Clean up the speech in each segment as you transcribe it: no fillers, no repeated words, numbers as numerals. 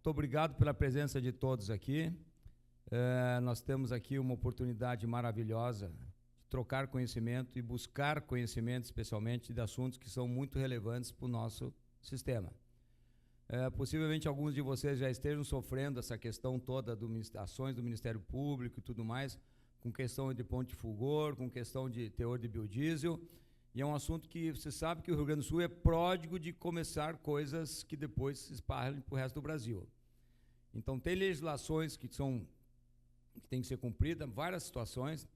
muito obrigado pela presença de todos aqui. Nós temos aqui uma oportunidade maravilhosa de trocar conhecimento e buscar conhecimento, especialmente de assuntos que são muito relevantes para o nosso sistema. Possivelmente alguns de vocês já estejam sofrendo essa questão toda das ações do Ministério Público e tudo mais, com questão de ponte de fulgor, com questão de teor de biodiesel, e é um assunto que você sabe que o Rio Grande do Sul é pródigo de começar coisas que depois se espalham para o resto do Brasil. Então, tem legislações que têm que ser cumpridas, várias situações.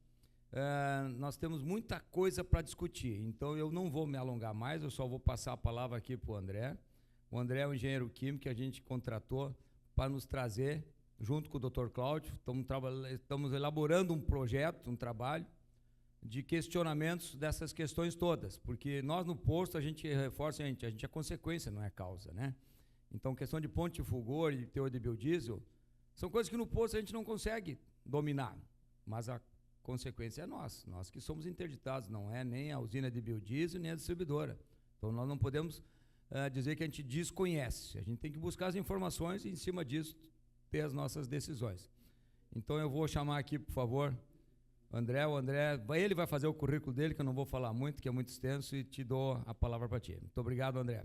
Nós temos muita coisa para discutir, então eu não vou me alongar mais, eu só vou passar a palavra aqui para o André. O André é um engenheiro químico que a gente contratou para nos trazer, junto com o Dr. Cláudio, estamos elaborando um projeto, um trabalho de questionamentos dessas questões todas, porque nós no posto a gente reforça, a gente é consequência, não é causa, né? Então, questão de ponte de fulgor e teor de biodiesel são coisas que no posto a gente não consegue dominar, mas a consequência é nós que somos interditados, não é nem a usina de biodiesel, nem a distribuidora. Então, nós não podemos dizer que a gente desconhece, a gente tem que buscar as informações e, em cima disso, ter as nossas decisões. Então, eu vou chamar aqui, por favor, o André, ele vai fazer o currículo dele, que eu não vou falar muito, que é muito extenso, e te dou a palavra para ti. Muito obrigado, André.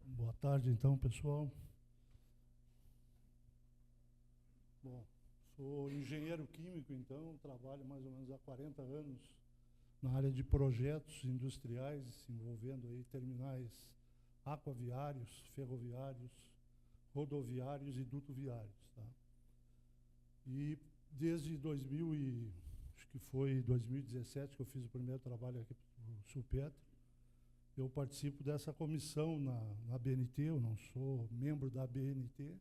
Boa tarde, então, pessoal. Bom, sou engenheiro químico, então, trabalho mais ou menos há 40 anos na área de projetos industriais, envolvendo aí terminais aquaviários, ferroviários, rodoviários e dutoviários, tá? E desde 2017 que eu fiz o primeiro trabalho aqui no Sulpetro, eu participo dessa comissão na BNT, eu não sou membro da BNT,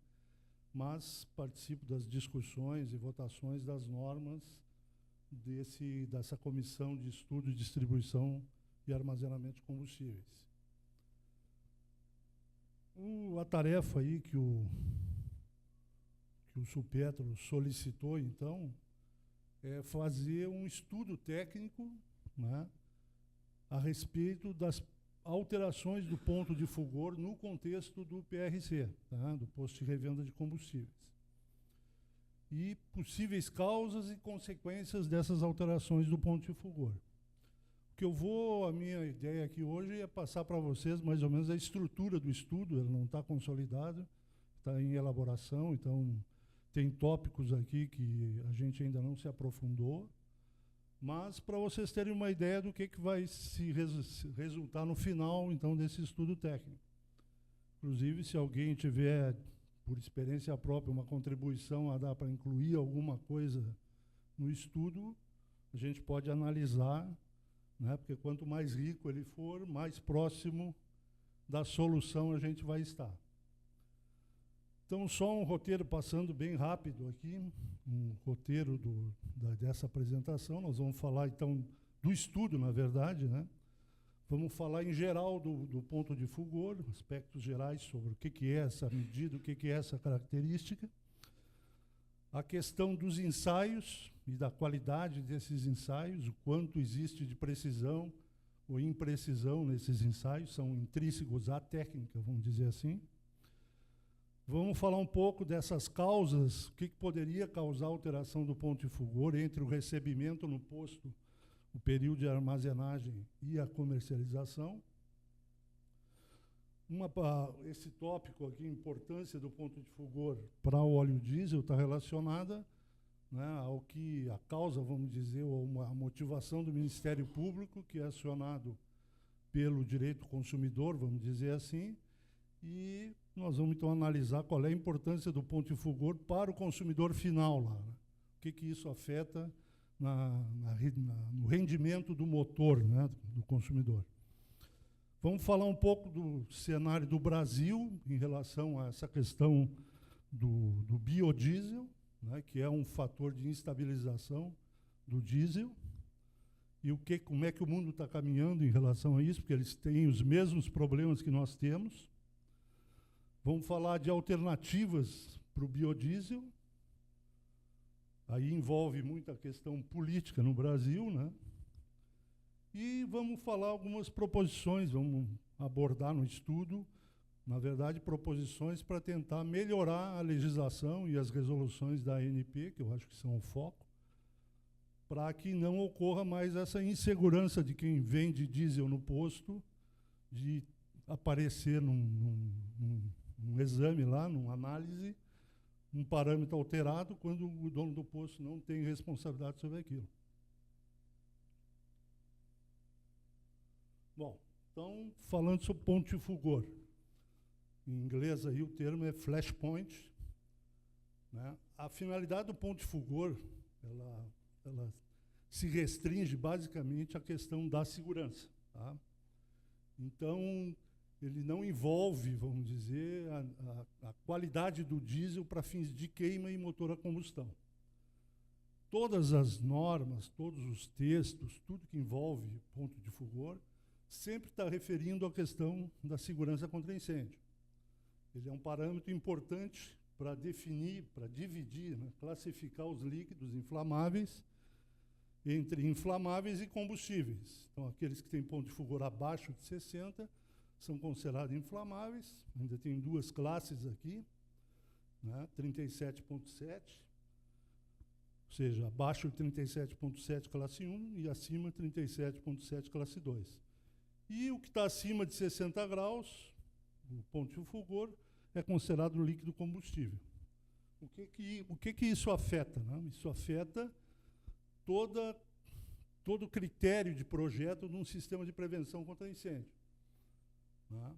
mas participo das discussões e votações das normas dessa comissão de estudo, distribuição e armazenamento de combustíveis. A tarefa aí que o Sulpetro solicitou, então, é fazer um estudo técnico, né, a respeito das alterações do ponto de fulgor no contexto do PRC, tá, do Posto de Revenda de Combustíveis, e possíveis causas e consequências dessas alterações do ponto de fulgor. A minha ideia aqui hoje é passar para vocês mais ou menos a estrutura do estudo, ele não está consolidado, está em elaboração, então tem tópicos aqui que a gente ainda não se aprofundou, mas para vocês terem uma ideia do que vai se resultar no final, então, desse estudo técnico. Inclusive, se alguém tiver, por experiência própria, uma contribuição a dar para incluir alguma coisa no estudo, a gente pode analisar, né, porque quanto mais rico ele for, mais próximo da solução a gente vai estar. Então, só um roteiro passando bem rápido aqui, um roteiro dessa apresentação. Nós vamos falar, então, do estudo, na verdade, né? Vamos falar, em geral, do ponto de fulgor, aspectos gerais sobre o que é essa medida, o que é essa característica. A questão dos ensaios e da qualidade desses ensaios, o quanto existe de precisão ou imprecisão nesses ensaios, são intrínsecos à técnica, vamos dizer assim. Vamos falar um pouco dessas causas, o que poderia causar alteração do ponto de fulgor entre o recebimento no posto, o período de armazenagem e a comercialização. Esse tópico aqui, importância do ponto de fulgor para o óleo diesel, está relacionada, né, ao que a causa, vamos dizer, ou a motivação do Ministério Público, que é acionado pelo direito consumidor, vamos dizer assim, e nós vamos, então, analisar qual é a importância do ponto de fulgor para o consumidor final lá, né? O que isso afeta no rendimento do motor, né, do consumidor. Vamos falar um pouco do cenário do Brasil em relação a essa questão do biodiesel, né, que é um fator de instabilização do diesel, e como é que o mundo está caminhando em relação a isso, porque eles têm os mesmos problemas que nós temos. Vamos falar de alternativas para o biodiesel. Aí envolve muita questão política no Brasil, né? E vamos falar algumas proposições, vamos abordar no estudo Na verdade, proposições para tentar melhorar a legislação e as resoluções da ANP, que eu acho que são o foco, para que não ocorra mais essa insegurança de quem vende diesel no posto, de aparecer num exame lá, numa análise, um parâmetro alterado, quando o dono do posto não tem responsabilidade sobre aquilo. Bom, então, falando sobre ponto de fulgor. Em inglês, aí, o termo é flashpoint. Né? A finalidade do ponto de fulgor, ela se restringe basicamente à questão da segurança. Tá? Então, ele não envolve, vamos dizer, a qualidade do diesel para fins de queima e motor a combustão. Todas as normas, todos os textos, tudo que envolve ponto de fulgor, sempre está referindo à questão da segurança contra incêndio. Ele é um parâmetro importante para definir, para dividir, né, classificar os líquidos inflamáveis entre inflamáveis e combustíveis. Então, aqueles que têm ponto de fulgor abaixo de 60 são considerados inflamáveis. Ainda tem duas classes aqui, né, 37.7, ou seja, abaixo de 37.7 classe 1 e acima de 37.7 classe 2. E o que está acima de 60 graus, o ponto de fulgor, é considerado líquido combustível. O que isso afeta? Né? Isso afeta todo o critério de projeto de um sistema de prevenção contra incêndio. Né?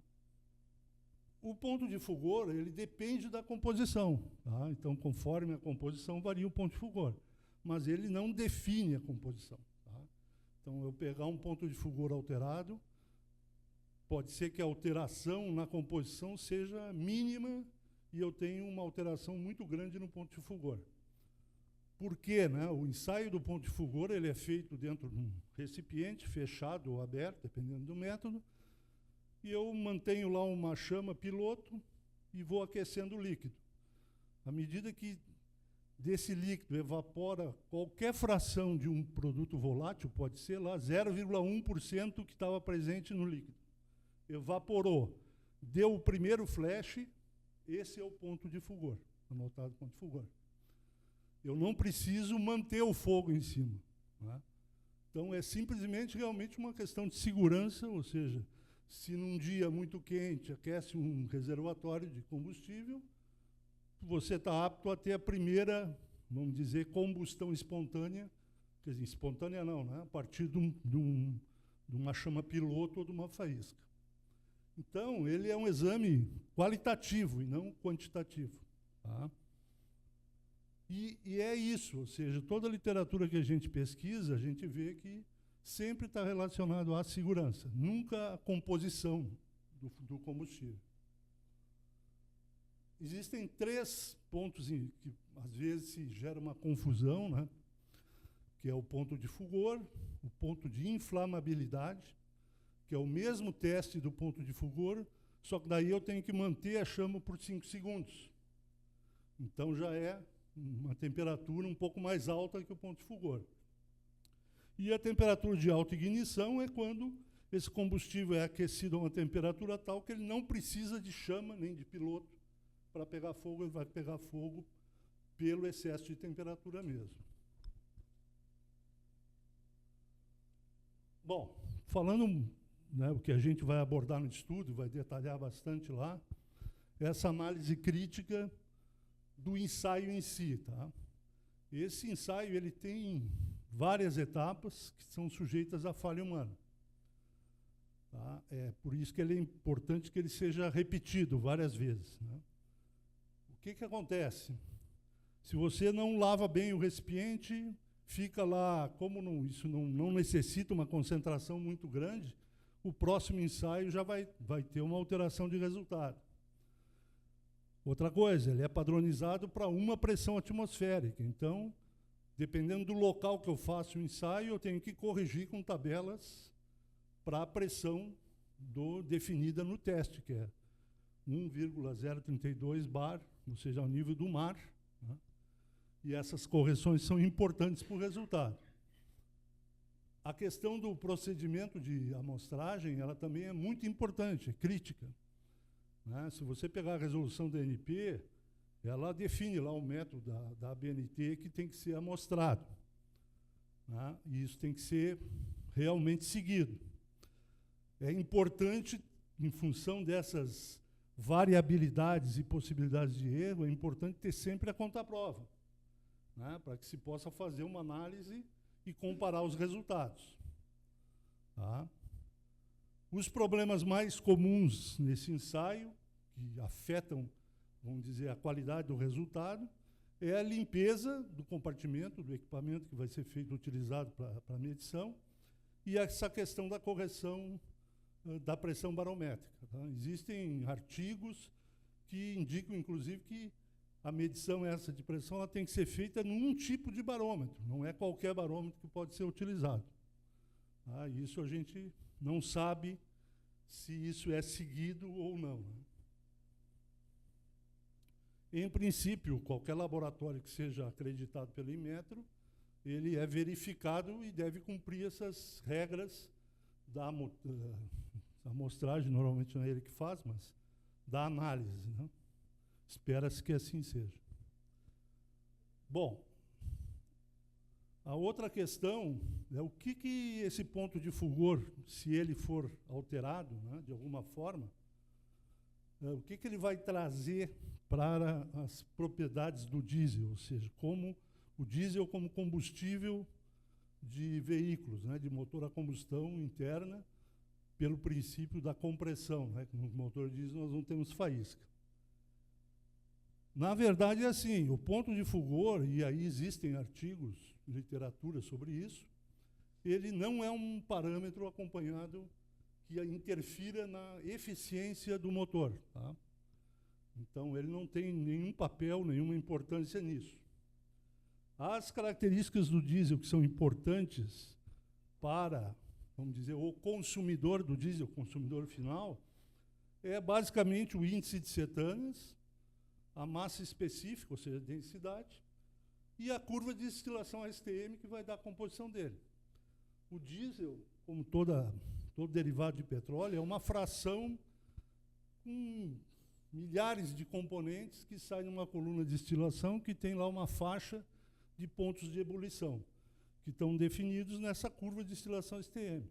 O ponto de fulgor, ele depende da composição. Tá? Então, conforme a composição, varia o ponto de fulgor. Mas ele não define a composição. Tá? Então, eu pegar um ponto de fulgor alterado, pode ser que a alteração na composição seja mínima e eu tenho uma alteração muito grande no ponto de fulgor. Por quê? Né? O ensaio do ponto de fulgor ele é feito dentro de um recipiente fechado ou aberto, dependendo do método, e eu mantenho lá uma chama piloto e vou aquecendo o líquido. À medida que desse líquido evapora qualquer fração de um produto volátil, pode ser lá 0,1% que estava presente no líquido. Evaporou, deu o primeiro flash, esse é o ponto de fulgor, anotado ponto de fulgor. Eu não preciso manter o fogo em cima. Né? Então, é simplesmente realmente uma questão de segurança, ou seja, se num dia muito quente aquece um reservatório de combustível, você está apto a ter a primeira, vamos dizer, combustão espontânea, quer dizer, espontânea não, né? A partir de uma chama piloto ou de uma faísca. Então, ele é um exame qualitativo e não quantitativo. Tá? E é isso, ou seja, toda a literatura que a gente pesquisa, a gente vê que sempre está relacionado à segurança, nunca à composição do combustível. Existem 3 pontos que, às vezes, se gera uma confusão, né? Que é o ponto de fulgor, o ponto de inflamabilidade, que é o mesmo teste do ponto de fulgor, só que daí eu tenho que manter a chama por 5 segundos. Então, já é uma temperatura um pouco mais alta que o ponto de fulgor. E a temperatura de alta ignição é quando esse combustível é aquecido a uma temperatura tal que ele não precisa de chama nem de piloto para pegar fogo, ele vai pegar fogo pelo excesso de temperatura mesmo. Bom, falando, né, o que a gente vai abordar no estudo, vai detalhar bastante lá, essa análise crítica do ensaio em si. Tá? Esse ensaio ele tem várias etapas que são sujeitas à falha humana. Tá? É por isso que ele é importante que ele seja repetido várias vezes. Né? O que acontece? Se você não lava bem o recipiente, fica lá, como isso não necessita uma concentração muito grande, o próximo ensaio já vai ter uma alteração de resultado. Outra coisa, ele é padronizado para uma pressão atmosférica. Então, dependendo do local que eu faço o ensaio, eu tenho que corrigir com tabelas para a pressão definida no teste, que é 1,032 bar, ou seja, ao nível do mar. Né? E essas correções são importantes para o resultado. A questão do procedimento de amostragem, ela também é muito importante, é crítica. né? Se você pegar a resolução da ANP, ela define lá o método da ABNT que tem que ser amostrado, né? E isso tem que ser realmente seguido. É importante, em função dessas variabilidades e possibilidades de erro, é importante ter sempre a contraprova, né? Para que se possa fazer uma análise e comparar os resultados. Tá? Os problemas mais comuns nesse ensaio, que afetam, vamos dizer, a qualidade do resultado, é a limpeza do compartimento, do equipamento que vai ser feito, utilizado para a medição, e essa questão da correção da pressão barométrica. Tá? Existem artigos que indicam, inclusive, que a medição essa de pressão ela tem que ser feita num tipo de barômetro, não é qualquer barômetro que pode ser utilizado. Tá? Isso a gente não sabe se isso é seguido ou não. Né? Em princípio, qualquer laboratório que seja acreditado pelo Inmetro, ele é verificado e deve cumprir essas regras da amostragem, normalmente não é ele que faz, mas da análise. Né? Espera-se que assim seja. Bom, a outra questão é o que esse ponto de fulgor, se ele for alterado, né, de alguma forma, o que ele vai trazer para as propriedades do diesel, ou seja, como o diesel como combustível de veículos, né, de motor a combustão interna, pelo princípio da compressão. Né, no motor diesel nós não temos faísca. Na verdade, é assim, o ponto de fulgor, e aí existem artigos, literatura sobre isso, ele não é um parâmetro acompanhado que interfira na eficiência do motor. Tá? Então, ele não tem nenhum papel, nenhuma importância nisso. As características do diesel que são importantes para, vamos dizer, o consumidor do diesel, o consumidor final, é basicamente o índice de cetanas, a massa específica, ou seja, a densidade, e a curva de destilação ASTM, que vai dar a composição dele. O diesel, como todo derivado de petróleo, é uma fração com milhares de componentes que saem numa coluna de destilação que tem lá uma faixa de pontos de ebulição, que estão definidos nessa curva de destilação STM.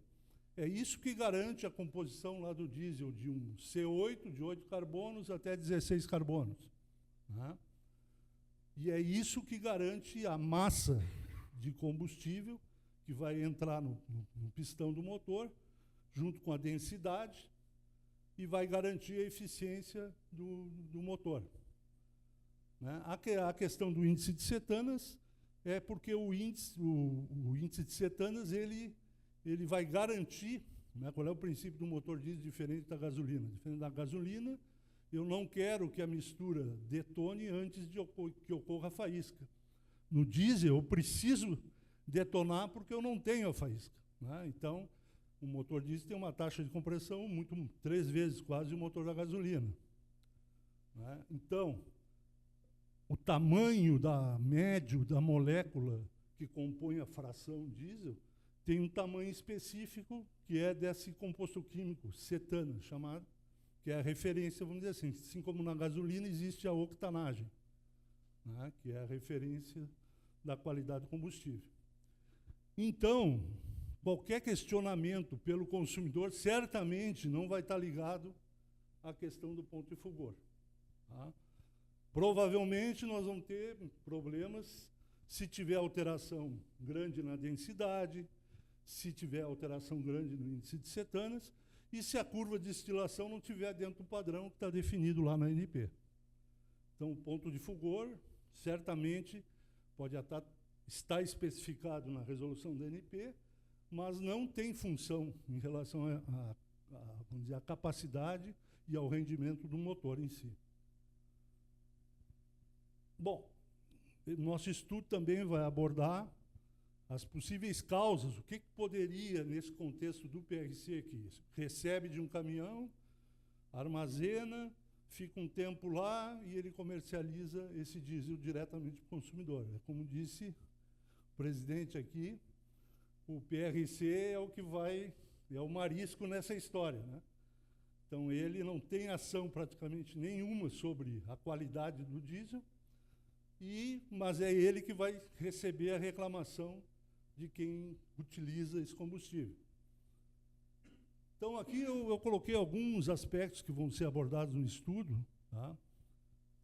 É isso que garante a composição lá do diesel de um C8, de 8 carbonos até 16 carbonos. Né? E é isso que garante a massa de combustível que vai entrar no pistão do motor, junto com a densidade, e vai garantir a eficiência do motor. Né? A questão do índice de cetanas é porque o índice de cetanas ele vai garantir, né, qual é o princípio do motor diesel diferente da gasolina. Diferente da gasolina, eu não quero que a mistura detone antes de que ocorra a faísca. No diesel, eu preciso detonar porque eu não tenho a faísca. Né? Então, o motor diesel tem uma taxa de compressão 3 vezes quase o motor da gasolina. Né? Então, o tamanho médio da molécula que compõe a fração diesel tem um tamanho específico que é desse composto químico, cetana, chamado, que é a referência, vamos dizer assim como na gasolina existe a octanagem, né, que é a referência da qualidade do combustível. Então, qualquer questionamento pelo consumidor certamente não vai estar ligado à questão do ponto de fulgor. Tá? Provavelmente nós vamos ter problemas se tiver alteração grande na densidade, se tiver alteração grande no índice de cetanas, e se a curva de destilação não estiver dentro do padrão que está definido lá na ANP. Então, o ponto de fulgor, certamente, pode estar especificado na resolução da ANP, mas não tem função em relação vamos dizer, à capacidade e ao rendimento do motor em si. Bom, nosso estudo também vai abordar as possíveis causas, o que poderia, nesse contexto do PRC aqui, recebe de um caminhão, armazena, fica um tempo lá e ele comercializa esse diesel diretamente para o consumidor. Como disse o presidente aqui, o PRC é o que é o marisco nessa história. Né? Então, ele não tem ação praticamente nenhuma sobre a qualidade do diesel, mas é ele que vai receber a reclamação de quem utiliza esse combustível. Então, aqui eu coloquei alguns aspectos que vão ser abordados no estudo, tá?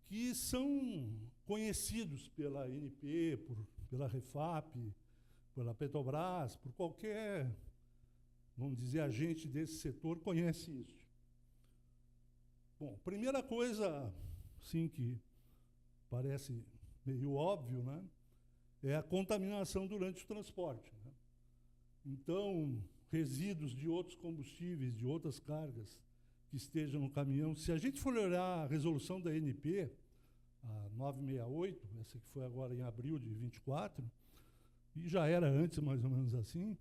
Que são conhecidos pela ANP, pela Refap, pela Petrobras, por qualquer, vamos dizer, agente desse setor conhece isso. Bom, primeira coisa, sim, que parece meio óbvio, né, é a contaminação durante o transporte, né? Então, resíduos de outros combustíveis, de outras cargas que estejam no caminhão. Se a gente for olhar a resolução da ANP, a 968, essa que foi agora em abril de 24, e já era antes mais ou menos assim,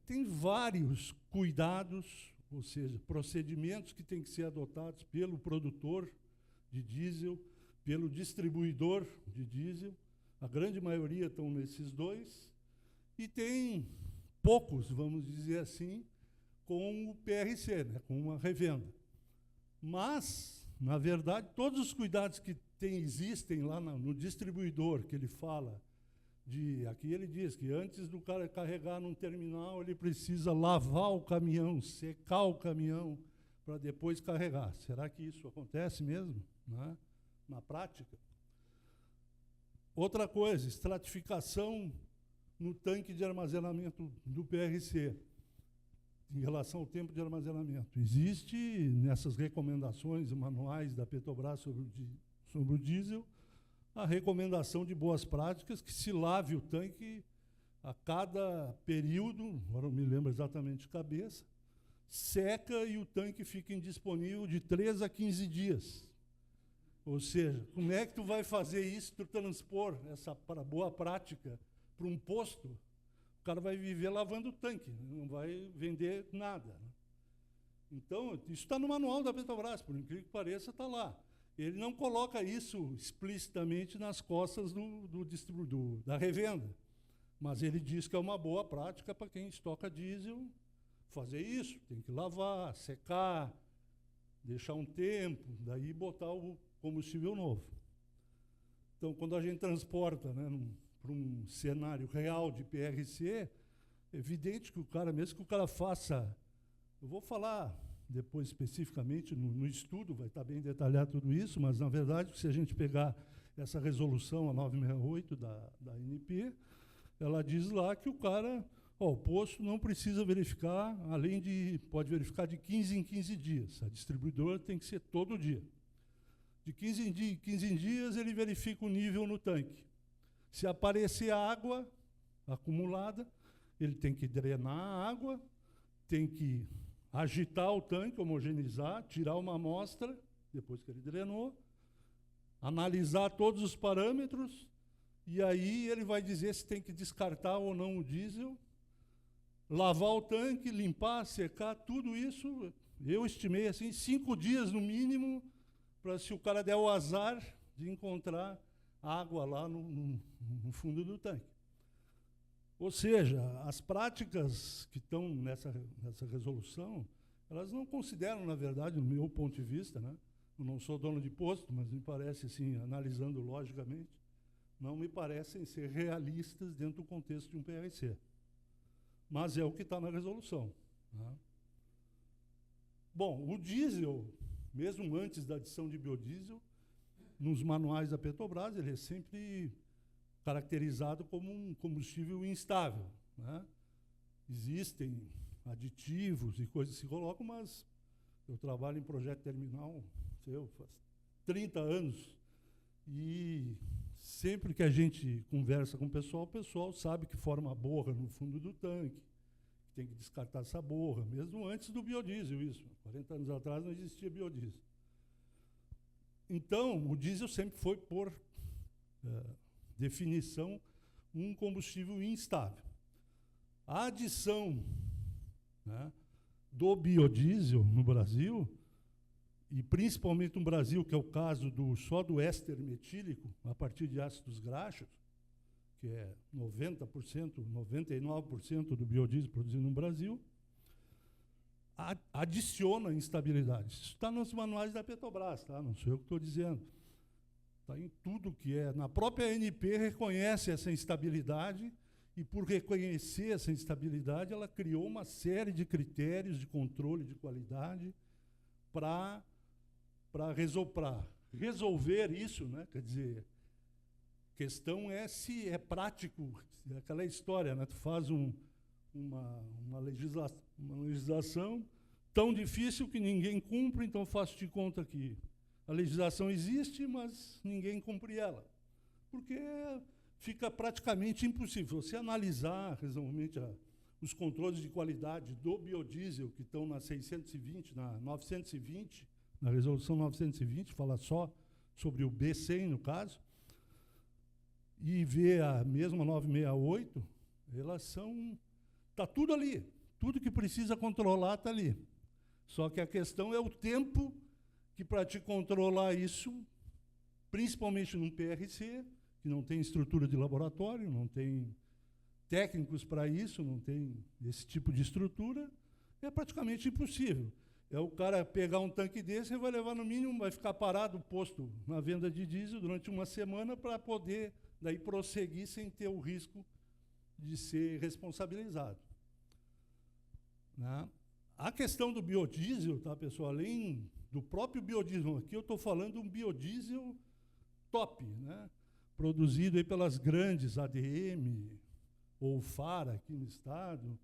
tem vários cuidados, ou seja, procedimentos que têm que ser adotados pelo produtor de diesel, pelo distribuidor de diesel. A grande maioria estão nesses dois, e tem poucos, vamos dizer assim, com o PRC, né, com uma revenda. Mas, na verdade, todos os cuidados que existem lá no distribuidor, que ele fala, aqui ele diz que antes do cara carregar num terminal, ele precisa lavar o caminhão, secar o caminhão, para depois carregar. Será que isso acontece mesmo, né, na prática? Outra coisa, estratificação no tanque de armazenamento do PRC, em relação ao tempo de armazenamento. Existe, nessas recomendações manuais da Petrobras sobre o diesel, a recomendação de boas práticas, que se lave o tanque a cada período, agora não me lembro exatamente de cabeça, seca e o tanque fica indisponível de 3 a 15 dias. Ou seja, como é que tu vai fazer isso, tu transpor essa boa prática para um posto? O cara vai viver lavando o tanque, não vai vender nada, né? Então, isso está no manual da Petrobras, por incrível que pareça, está lá. Ele não coloca isso explicitamente nas costas do distribuidor, da revenda, mas ele diz que é uma boa prática para quem estoca diesel fazer isso. Tem que lavar, secar, deixar um tempo, daí botar o combustível novo. Então, quando a gente transporta, né, para um cenário real de PRC, é evidente que o cara, mesmo que o cara faça, eu vou falar depois especificamente no estudo, vai estar bem detalhado tudo isso, mas, na verdade, se a gente pegar essa resolução, a 968 da ANP, ela diz lá que o cara, o posto não precisa verificar, pode verificar de 15 em 15 dias. A distribuidora tem que ser todo dia. De 15 em dias, ele verifica o nível no tanque. Se aparecer água acumulada, ele tem que drenar a água, tem que agitar o tanque, homogeneizar, tirar uma amostra, depois que ele drenou, analisar todos os parâmetros, e aí ele vai dizer se tem que descartar ou não o diesel, lavar o tanque, limpar, secar, tudo isso, eu estimei assim, 5 dias no mínimo, para se o cara der o azar de encontrar água lá no fundo do tanque. Ou seja, as práticas que estão nessa resolução, elas não consideram, na verdade, no meu ponto de vista, né? Eu não sou dono de posto, mas me parece, assim, analisando logicamente, não me parecem ser realistas dentro do contexto de um PRC. Mas é o que está na resolução, né? Bom, o diesel, mesmo antes da adição de biodiesel, nos manuais da Petrobras, ele é sempre caracterizado como um combustível instável, né? Existem aditivos e coisas que se colocam, mas eu trabalho em projeto terminal, faz 30 anos, e sempre que a gente conversa com o pessoal sabe que forma borra no fundo do tanque, que tem que descartar essa borra, mesmo antes do biodiesel, isso. 40 anos atrás não existia biodiesel. Então, o diesel sempre foi, por definição, um combustível instável. A adição, né, do biodiesel no Brasil, e principalmente no Brasil, que é o caso só do éster metílico, a partir de ácidos graxos, que é 90%, 99% do biodiesel produzido no Brasil, adiciona instabilidade. Isso está nos manuais da Petrobras, tá? Não sou eu que estou dizendo. Está em tudo que é. Na própria ANP reconhece essa instabilidade e, por reconhecer essa instabilidade, ela criou uma série de critérios de controle de qualidade para resolver isso, né? Quer dizer, a questão é se é prático, é aquela história, né? Tu faz uma legislação tão difícil que ninguém cumpre, então faço de conta que a legislação existe, mas ninguém cumpre ela. Porque fica praticamente impossível. Você analisar, resumidamente, os controles de qualidade do biodiesel, que estão na 620, na 920, na resolução 920, fala só sobre o B100, no caso, e ver a mesma 968, elas são... Está tudo ali. Tudo que precisa controlar está ali. Só que a questão é o tempo que, para te controlar isso, principalmente num PRC, que não tem estrutura de laboratório, não tem técnicos para isso, não tem esse tipo de estrutura, é praticamente impossível. É o cara pegar um tanque desse e vai levar no mínimo, vai ficar parado, posto na venda de diesel durante uma semana para poder daí prosseguir sem ter o risco de ser responsabilizado. Né? A questão do biodiesel, tá, pessoal, além do próprio biodiesel, aqui eu estou falando de um biodiesel top, né, produzido aí pelas grandes ADM ou FARA aqui no estado,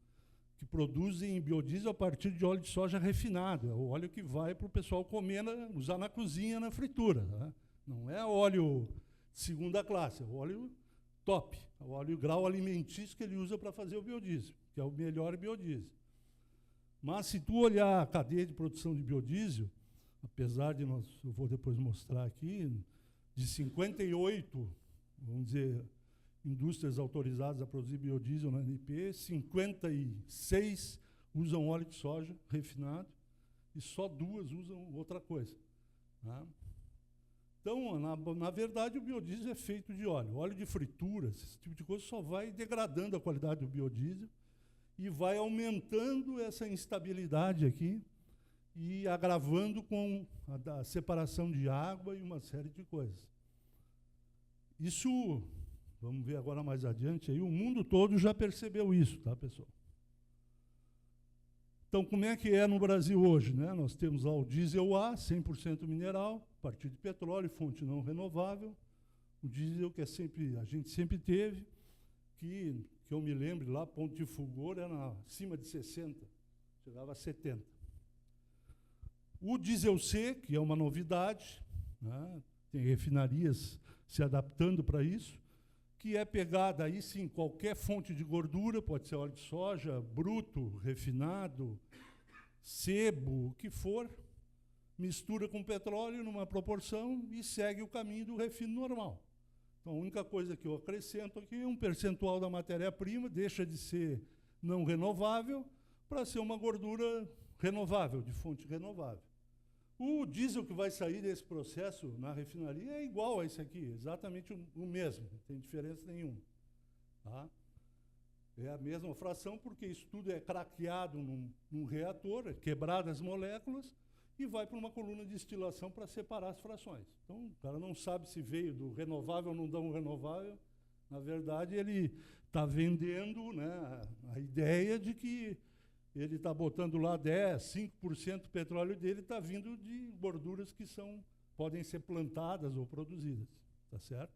que produzem biodiesel a partir de óleo de soja refinado. É o óleo que vai para o pessoal comer, usar na cozinha, na fritura. Tá? Não é óleo de segunda classe, é o óleo top, é o óleo grau alimentício que ele usa para fazer o biodiesel, que é o melhor biodiesel. Mas, se tu olhar a cadeia de produção de biodiesel, apesar de eu vou depois mostrar aqui, de 58, vamos dizer, indústrias autorizadas a produzir biodiesel na ANP, 56 usam óleo de soja refinado e só 2 usam outra coisa. Tá? Então, na verdade, o biodiesel é feito de óleo. Óleo de frituras, esse tipo de coisa, só vai degradando a qualidade do biodiesel e vai aumentando essa instabilidade aqui e agravando com a separação de água e uma série de coisas. Isso, vamos ver agora mais adiante, aí, o mundo todo já percebeu isso, tá, pessoal? Então, como é que é no Brasil hoje? Né? Nós temos lá o diesel A, 100% mineral, a partir de petróleo, fonte não renovável, o diesel que a gente sempre teve, que eu me lembro, lá, ponto de fulgor era acima de 60, chegava a 70. O diesel C, que é uma novidade, né, tem refinarias se adaptando para isso, que é pegada aí sim qualquer fonte de gordura, pode ser óleo de soja, bruto, refinado, sebo, o que for, mistura com petróleo numa proporção e segue o caminho do refino normal. Então, a única coisa que eu acrescento aqui é um percentual da matéria-prima, deixa de ser não renovável para ser uma gordura renovável, de fonte renovável. O diesel que vai sair desse processo na refinaria é igual a esse aqui, exatamente o mesmo, não tem diferença nenhuma. Tá? É a mesma fração, porque isso tudo é craqueado num reator, é quebrado as moléculas, e vai para uma coluna de destilação para separar as frações. Então, o cara não sabe se veio do renovável ou não dá um renovável. Na verdade, ele está vendendo, né, a ideia de que ele está botando lá 10%, 5% do petróleo dele está vindo de gorduras que podem ser plantadas ou produzidas. Tá certo?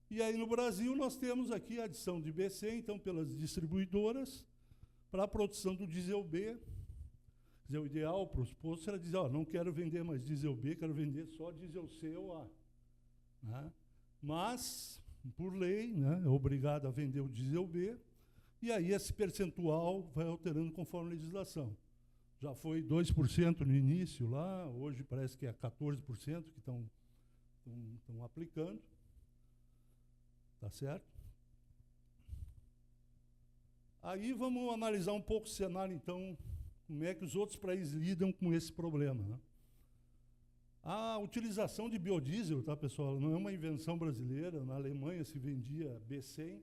E aí, no Brasil, nós temos aqui a adição de BC, então, pelas distribuidoras, para a produção do diesel B. O ideal para os postos era dizer, não quero vender mais diesel B, quero vender só diesel C ou A. Né? Mas, por lei, né, é obrigado a vender o diesel B, e aí esse percentual vai alterando conforme a legislação. Já foi 2% no início lá, hoje parece que é 14% que estão aplicando. Tá certo? Aí vamos analisar um pouco o cenário, então, como é que os outros países lidam com esse problema. Né? A utilização de biodiesel, tá, pessoal, não é uma invenção brasileira. Na Alemanha se vendia B100,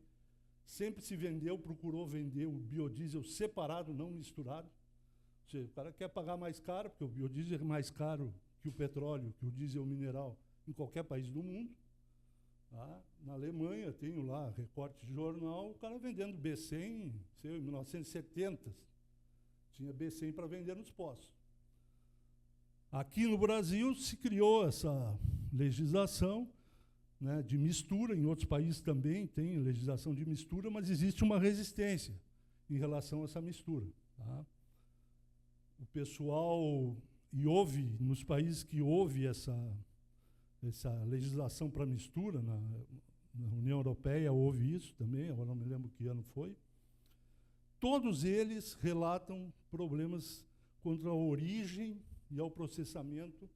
sempre se vendeu, procurou vender o biodiesel separado, não misturado. Ou seja, o cara quer pagar mais caro, porque o biodiesel é mais caro que o petróleo, que o diesel mineral, em qualquer país do mundo. Tá? Na Alemanha, tenho lá recorte de jornal, o cara vendendo B100, sei, em 1970, tinha B100 para vender nos postos. Aqui no Brasil se criou essa legislação, né, de mistura, em outros países também tem legislação de mistura, mas existe uma resistência em relação a essa mistura. Tá? O pessoal, e houve, nos países que houve essa legislação para mistura, na União Europeia houve isso também, agora não me lembro que ano foi, todos eles relatam problemas contra a origem e ao processamento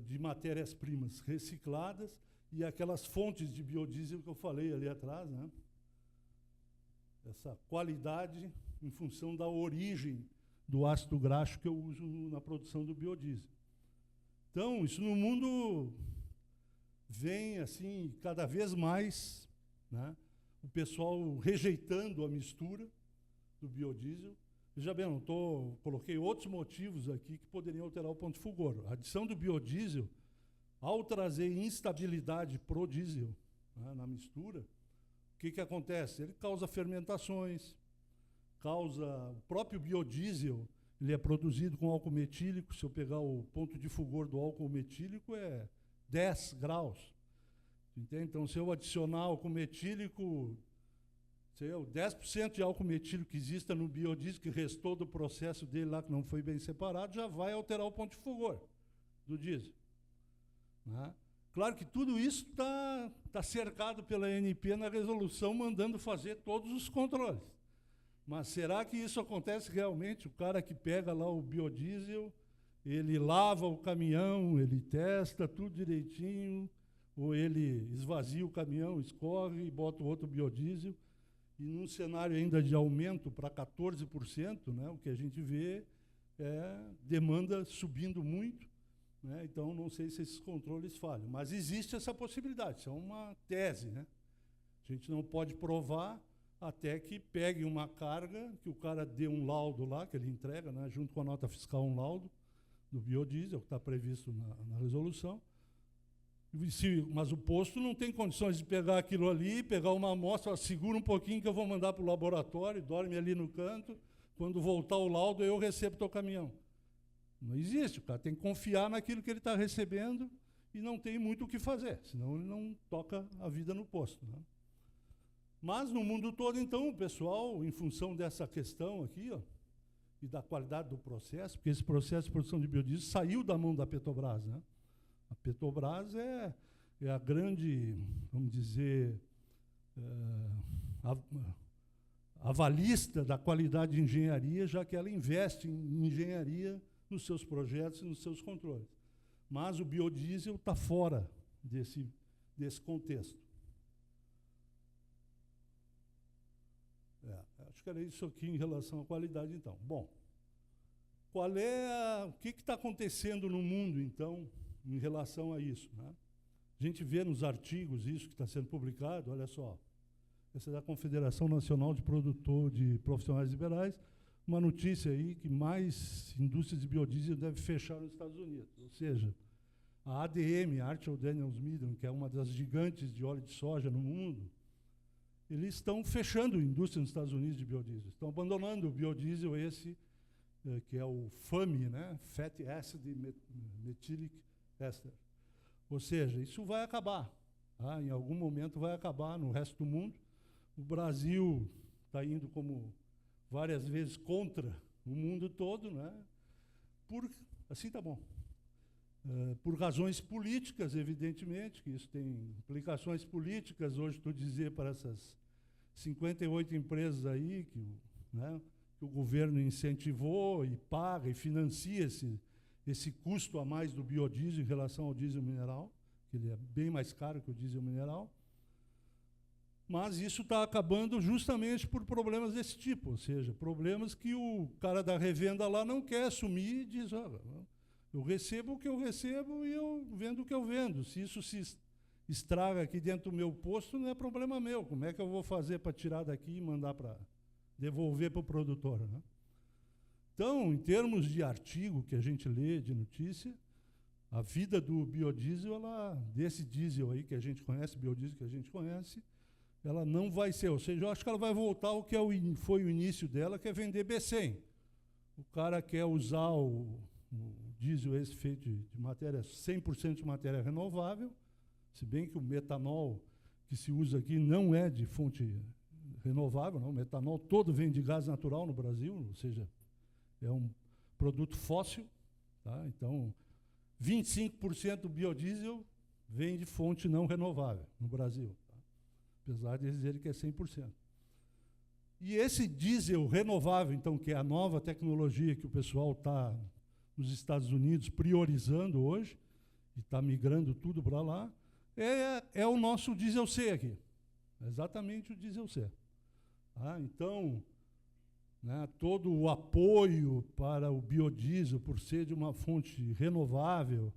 de matérias-primas recicladas e aquelas fontes de biodiesel que eu falei ali atrás, né? Essa qualidade em função da origem do ácido graxo que eu uso na produção do biodiesel. Então, isso no mundo vem, assim, cada vez mais, né? O pessoal rejeitando a mistura do biodiesel. Veja bem, coloquei outros motivos aqui que poderiam alterar o ponto de fulgor. A adição do biodiesel, ao trazer instabilidade pro diesel, né, na mistura, o que acontece? Ele causa fermentações, o próprio biodiesel, ele é produzido com álcool metílico. Se eu pegar o ponto de fulgor do álcool metílico, é 10 graus. Entende? Então, se eu adicionar álcool metílico, 10% de álcool metílico que exista no biodiesel, que restou do processo dele lá, que não foi bem separado, já vai alterar o ponto de fulgor do diesel. Né? Claro que tudo isso tá cercado pela ANP na resolução, mandando fazer todos os controles. Mas será que isso acontece realmente? O cara que pega lá o biodiesel, ele lava o caminhão, ele testa tudo direitinho, ou ele esvazia o caminhão, escorre e bota o outro biodiesel. E num cenário ainda de aumento para 14%, né, o que a gente vê é demanda subindo muito, né, então não sei se esses controles falham. Mas existe essa possibilidade, isso é uma tese. Né? A gente não pode provar até que pegue uma carga, que o cara dê um laudo lá, que ele entrega, né, junto com a nota fiscal, um laudo do biodiesel, que está previsto na resolução. Mas o posto não tem condições de pegar aquilo ali, pegar uma amostra, segura um pouquinho que eu vou mandar para o laboratório, dorme ali no canto, quando voltar o laudo eu recebo teu caminhão. Não existe, o cara tem que confiar naquilo que ele está recebendo e não tem muito o que fazer, senão ele não toca a vida no posto. Né? Mas no mundo todo, então, o pessoal, em função dessa questão aqui, ó, e da qualidade do processo, porque esse processo de produção de biodiesel saiu da mão da Petrobras, né? A Petrobras é a grande, vamos dizer, avalista da qualidade de engenharia, já que ela investe em engenharia nos seus projetos e nos seus controles. Mas o biodiesel está fora desse contexto. Acho que era isso aqui em relação à qualidade, então. Bom, o que está acontecendo no mundo, então, em relação a isso? Né? A gente vê nos artigos isso que está sendo publicado, olha só, essa é da Confederação Nacional de Profissionais Liberais, uma notícia aí que mais indústrias de biodiesel devem fechar nos Estados Unidos. Ou seja, a ADM, Archer-Daniels-Midland, que é uma das gigantes de óleo de soja no mundo, eles estão fechando indústria nos Estados Unidos de biodiesel, estão abandonando o biodiesel que é o FAME, né? Fatty Acid Methylic Ester. Ou seja, isso vai acabar. Tá? Em algum momento vai acabar no resto do mundo. O Brasil está indo como várias vezes contra o mundo todo, né? Assim tá bom. Por razões políticas, evidentemente, que isso tem implicações políticas. Hoje, estou dizendo para essas 58 empresas aí né, que o governo incentivou e paga e financia esse custo a mais do biodiesel em relação ao diesel mineral, que ele é bem mais caro que o diesel mineral. Mas isso está acabando justamente por problemas desse tipo, ou seja, problemas que o cara da revenda lá não quer assumir e diz, eu recebo o que eu recebo e eu vendo o que eu vendo. Se isso se estraga aqui dentro do meu posto, não é problema meu. Como é que eu vou fazer para tirar daqui e mandar para devolver para o produtor? Né? Então, em termos de artigo que a gente lê, de notícia, a vida do biodiesel, desse diesel aí que a gente conhece, biodiesel que a gente conhece, ela não vai ser, ou seja, eu acho que ela vai voltar ao que foi o início dela, que é vender B100. O cara quer usar o diesel esse feito de matéria, 100% de matéria renovável, se bem que o metanol que se usa aqui não é de fonte renovável, não. O metanol todo vem de gás natural no Brasil, ou seja, é um produto fóssil. Tá? Então, 25% do biodiesel vem de fonte não renovável no Brasil, tá? Apesar de eles dizerem que é 100%. E esse diesel renovável, então, que é a nova tecnologia que o pessoal está nos Estados Unidos priorizando hoje, e está migrando tudo para lá, é o nosso diesel C aqui. É exatamente o diesel C. Tá? Então, né, todo o apoio para o biodiesel, por ser de uma fonte renovável,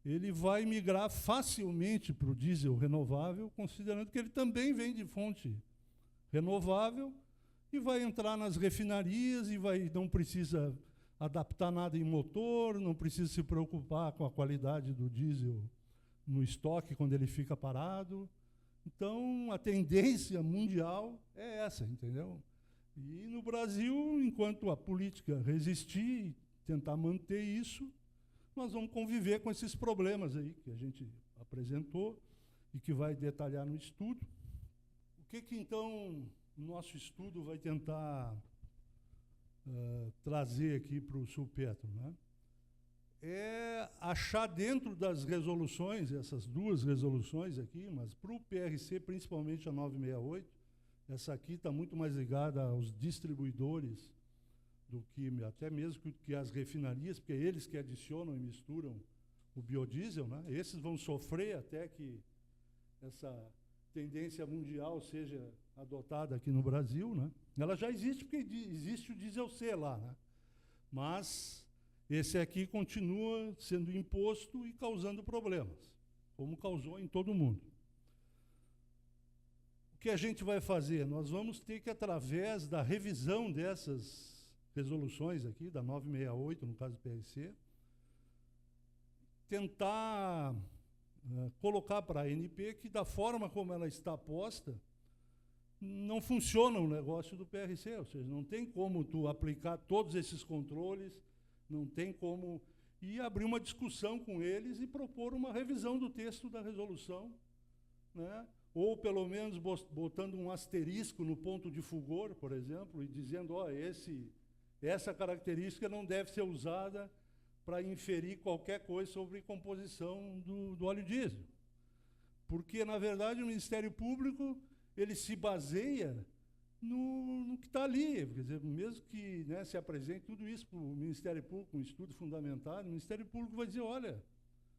ele vai migrar facilmente para o diesel renovável, considerando que ele também vem de fonte renovável e vai entrar nas refinarias e não precisa adaptar nada em motor, não precisa se preocupar com a qualidade do diesel no estoque quando ele fica parado. Então, a tendência mundial é essa, entendeu? E no Brasil, enquanto a política resistir e tentar manter isso, nós vamos conviver com esses problemas aí que a gente apresentou e que vai detalhar no estudo. O que então, o nosso estudo vai tentar trazer aqui para o Sulpetro, né? É achar dentro das resoluções, essas duas resoluções aqui, mas para o PRC, principalmente a 968, essa aqui está muito mais ligada aos distribuidores do que até mesmo que as refinarias, porque é eles que adicionam e misturam o biodiesel, né? Esses vão sofrer até que essa tendência mundial seja adotada aqui no Brasil, né? Ela já existe, porque existe o diesel C lá, né? Mas esse aqui continua sendo imposto e causando problemas, como causou em todo o mundo. O que a gente vai fazer? Nós vamos ter que, através da revisão dessas resoluções aqui, da 968, no caso do PRC, tentar colocar para a ANP que, da forma como ela está posta, não funciona o negócio do PRC, ou seja, não tem como tu aplicar todos esses controles, não tem como... E abrir uma discussão com eles e propor uma revisão do texto da resolução, né? Ou, pelo menos, botando um asterisco no ponto de fulgor, por exemplo, e dizendo, ó, essa característica não deve ser usada para inferir qualquer coisa sobre composição do óleo diesel. Porque, na verdade, o Ministério Público ele se baseia no que está ali. Quer dizer, mesmo que, né, se apresente tudo isso para o Ministério Público, um estudo fundamentado, o Ministério Público vai dizer, olha,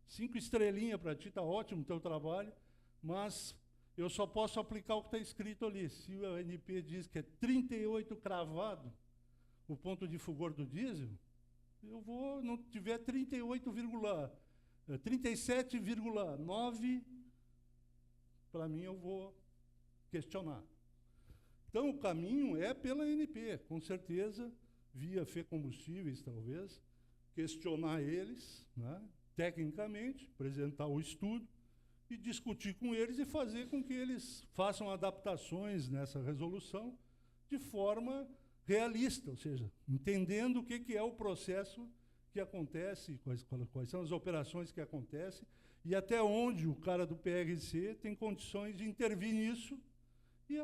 5 estrelinhas para ti, está ótimo o teu trabalho, mas eu só posso aplicar o que está escrito ali. Se o ANP diz que é 38 cravado o ponto de fulgor do diesel, eu vou, não tiver 37,9, para mim eu vou questionar. Então, o caminho é pela ANP, com certeza, via Combustíveis, talvez, questionar eles, né, tecnicamente, apresentar o estudo e discutir com eles e fazer com que eles façam adaptações nessa resolução de forma realista, ou seja, entendendo o que é o processo que acontece, quais são as operações que acontecem e até onde o cara do PRC tem condições de intervir nisso e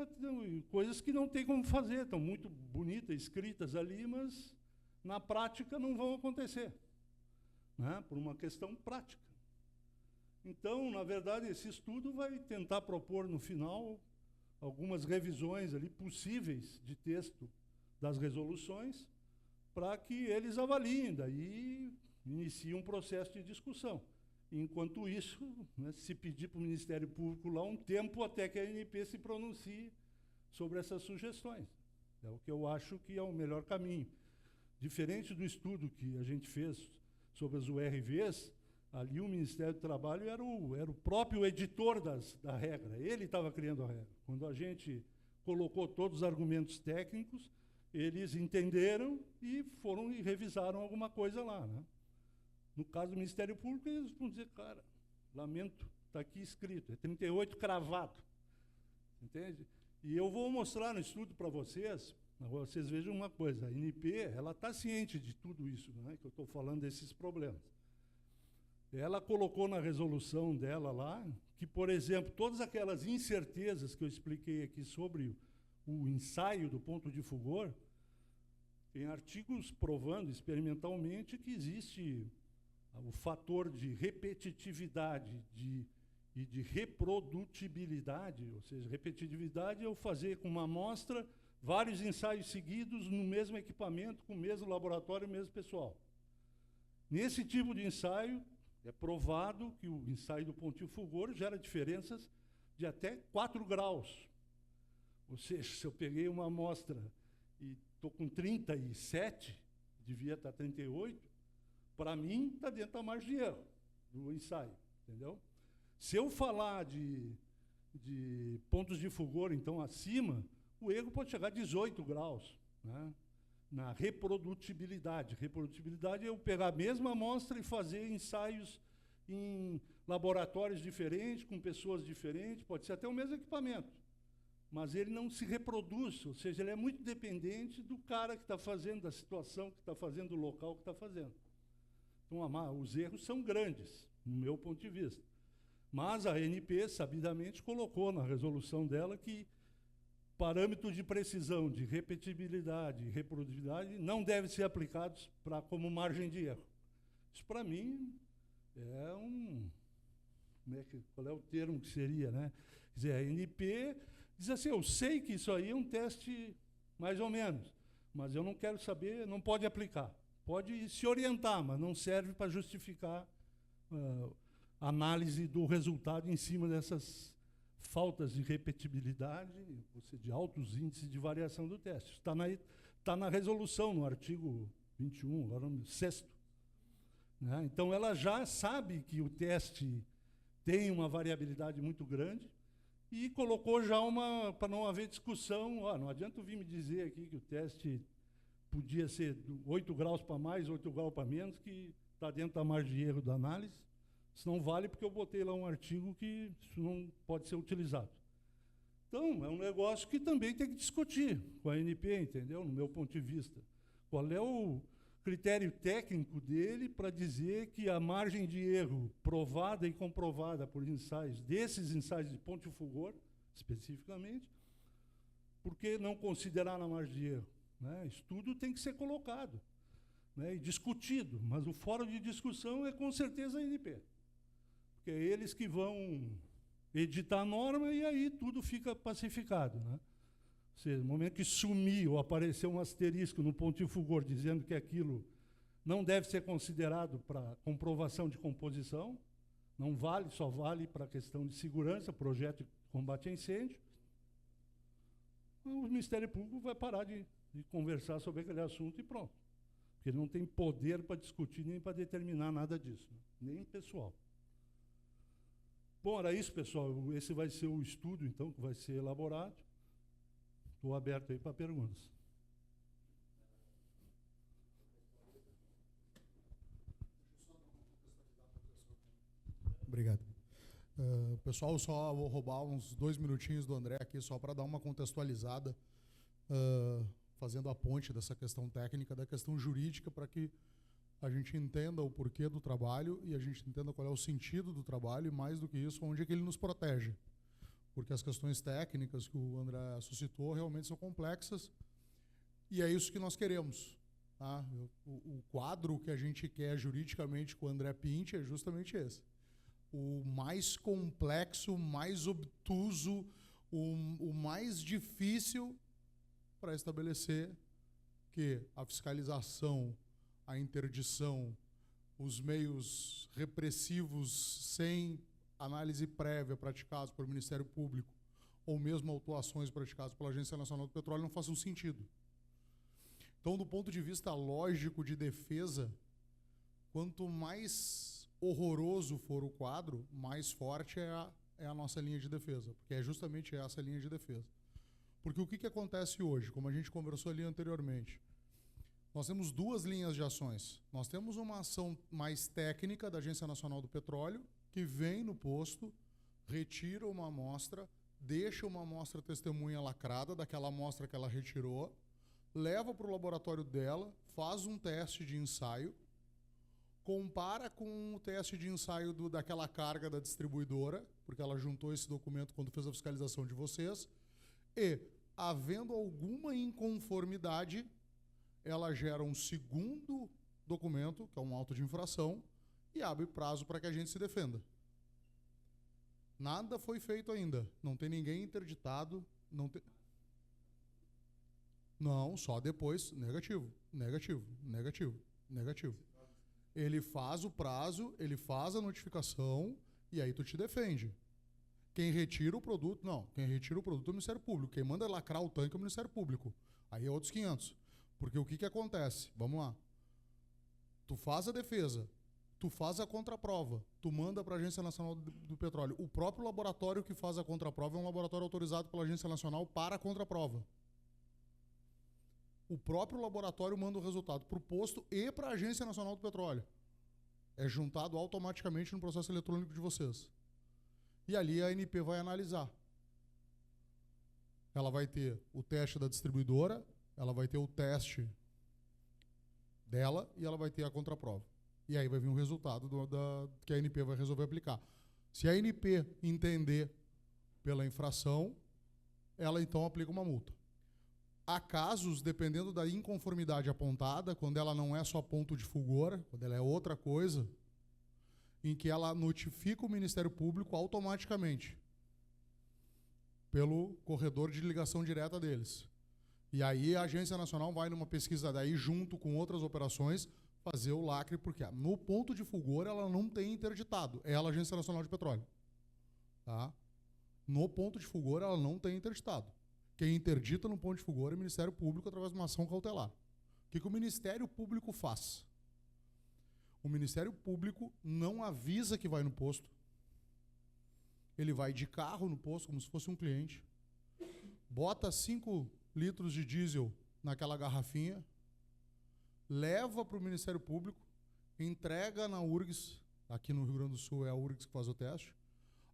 coisas que não tem como fazer, estão muito bonitas, escritas ali, mas na prática não vão acontecer, né, por uma questão prática. Então, na verdade, esse estudo vai tentar propor, no final, algumas revisões ali possíveis de texto das resoluções para que eles avaliem, daí iniciem um processo de discussão. Enquanto isso, né, se pedir para o Ministério Público lá um tempo até que a ANP se pronuncie sobre essas sugestões. É o que eu acho que é o melhor caminho. Diferente do estudo que a gente fez sobre as URVs, ali o Ministério do Trabalho era o próprio editor da regra, ele estava criando a regra. Quando a gente colocou todos os argumentos técnicos, eles entenderam e foram e revisaram alguma coisa lá, né? No caso do Ministério Público, eles vão dizer, cara, lamento, está aqui escrito, é 38 cravado, entende? E eu vou mostrar no estudo para vocês vejam uma coisa, a ANP, ela está ciente de tudo isso, né, que eu estou falando desses problemas. Ela colocou na resolução dela lá que, por exemplo, todas aquelas incertezas que eu expliquei aqui sobre o ensaio do ponto de fulgor, tem artigos provando experimentalmente que existe o fator de repetitividade e de reprodutibilidade, ou seja, repetitividade é eu fazer com uma amostra vários ensaios seguidos no mesmo equipamento, com o mesmo laboratório, o mesmo pessoal. Nesse tipo de ensaio, é provado que o ensaio do pontil fulgor gera diferenças de até 4 graus. Ou seja, se eu peguei uma amostra e estou com 37, devia estar 38, para mim está dentro da margem de erro do ensaio, entendeu? Se eu falar de pontos de fulgor, então, acima, o erro pode chegar a 18 graus, né? Na reprodutibilidade. Reprodutibilidade é eu pegar a mesma amostra e fazer ensaios em laboratórios diferentes, com pessoas diferentes, pode ser até o mesmo equipamento, mas ele não se reproduz, ou seja, ele é muito dependente do cara que está fazendo, da situação que está fazendo, do local que está fazendo. Então, os erros são grandes, no meu ponto de vista. Mas a ANP, sabidamente, colocou na resolução dela que parâmetros de precisão, de repetibilidade e reprodutibilidade não devem ser aplicados como margem de erro. Isso, para mim, é qual é o termo que seria, né? Quer dizer, a ANP diz assim, eu sei que isso aí é um teste mais ou menos, mas eu não quero saber, não pode aplicar. Pode se orientar, mas não serve para justificar a análise do resultado em cima dessas faltas de repetibilidade, ou seja, de altos índices de variação do teste. Está na resolução, no artigo 21, agora no 6º. Né? Então, ela já sabe que o teste tem uma variabilidade muito grande e colocou já para não haver discussão. Não adianta vir me dizer aqui que o teste podia ser 8 graus para mais, 8 graus para menos, que está dentro da margem de erro da análise. Isso não vale porque eu botei lá um artigo que isso não pode ser utilizado. Então, é um negócio que também tem que discutir com a ANP, entendeu? No meu ponto de vista. Qual é o critério técnico dele para dizer que a margem de erro provada e comprovada por ensaios, desses ensaios de ponto de fulgor, especificamente, por que não considerar na margem de erro? Né? Estudo tem que ser colocado, né, e discutido, mas o fórum de discussão é com certeza a ANP. Porque é eles que vão editar a norma e aí tudo fica pacificado, né? Ou seja, no momento que sumir ou aparecer um asterisco no ponto de fulgor dizendo que aquilo não deve ser considerado para comprovação de composição, não vale, só vale para questão de segurança, projeto de combate a incêndio, o Ministério Público vai parar de conversar sobre aquele assunto e pronto. Porque ele não tem poder para discutir nem para determinar nada disso, né? Nem pessoal. Bom, era isso, pessoal. Esse vai ser o estudo, então, que vai ser elaborado. Estou aberto aí para perguntas. Obrigado. Pessoal, só vou roubar uns 2 minutinhos do André aqui, só para dar uma contextualizada, fazendo a ponte dessa questão técnica, da questão jurídica, para que a gente entenda o porquê do trabalho e a gente entenda qual é o sentido do trabalho e, mais do que isso, onde é que ele nos protege. Porque as questões técnicas que o André suscitou realmente são complexas e é isso que nós queremos. Tá? O quadro que a gente quer juridicamente com o André Pinte é justamente esse. O mais complexo, mais obtuso, o mais difícil para estabelecer que a fiscalização, a interdição, os meios repressivos sem análise prévia praticados pelo Ministério Público ou mesmo autuações praticadas pela Agência Nacional do Petróleo não façam sentido. Então, do ponto de vista lógico de defesa, quanto mais horroroso for o quadro, mais forte é a nossa linha de defesa, porque é justamente essa linha de defesa. Porque o que acontece hoje, como a gente conversou ali anteriormente? Nós temos duas linhas de ações. Nós temos uma ação mais técnica da Agência Nacional do Petróleo, que vem no posto, retira uma amostra, deixa uma amostra testemunha lacrada daquela amostra que ela retirou, leva para o laboratório dela, faz um teste de ensaio, compara com o teste de ensaio daquela carga da distribuidora, porque ela juntou esse documento quando fez a fiscalização de vocês, e, havendo alguma inconformidade, ela gera um segundo documento, que é um auto de infração, e abre prazo para que a gente se defenda. Nada foi feito ainda. Não tem ninguém interditado. Não, só depois. Negativo, negativo, negativo, negativo. Ele faz o prazo, ele faz a notificação e aí tu te defende. Quem retira o produto, não. Quem retira o produto é o Ministério Público. Quem manda lacrar o tanque é o Ministério Público. Aí é outros 500. Porque o que acontece? Vamos lá. Tu faz a defesa, tu faz a contraprova, tu manda para a Agência Nacional do Petróleo. O próprio laboratório que faz a contraprova é um laboratório autorizado pela Agência Nacional para a contraprova. O próprio laboratório manda o resultado para o posto e para a Agência Nacional do Petróleo. É juntado automaticamente no processo eletrônico de vocês. E ali a ANP vai analisar. Ela vai ter o teste da distribuidora, ela vai ter o teste dela e ela vai ter a contraprova. E aí vai vir o resultado que a ANP vai resolver aplicar. Se a ANP entender pela infração, ela então aplica uma multa. Há casos, dependendo da inconformidade apontada, quando ela não é só ponto de fulgor, quando ela é outra coisa, em que ela notifica o Ministério Público automaticamente pelo corredor de ligação direta deles. E aí a Agência Nacional vai numa pesquisa daí, junto com outras operações, fazer o lacre, porque no ponto de fulgor ela não tem interditado, é ela a Agência Nacional de Petróleo. Tá? No ponto de fulgor ela não tem interditado. Quem interdita no ponto de fulgor é o Ministério Público através de uma ação cautelar. O que o Ministério Público faz? O Ministério Público não avisa que vai no posto. Ele vai de carro no posto, como se fosse um cliente, bota 5 litros de diesel naquela garrafinha, leva para o Ministério Público, entrega na URGS, aqui no Rio Grande do Sul é a URGS que faz o teste,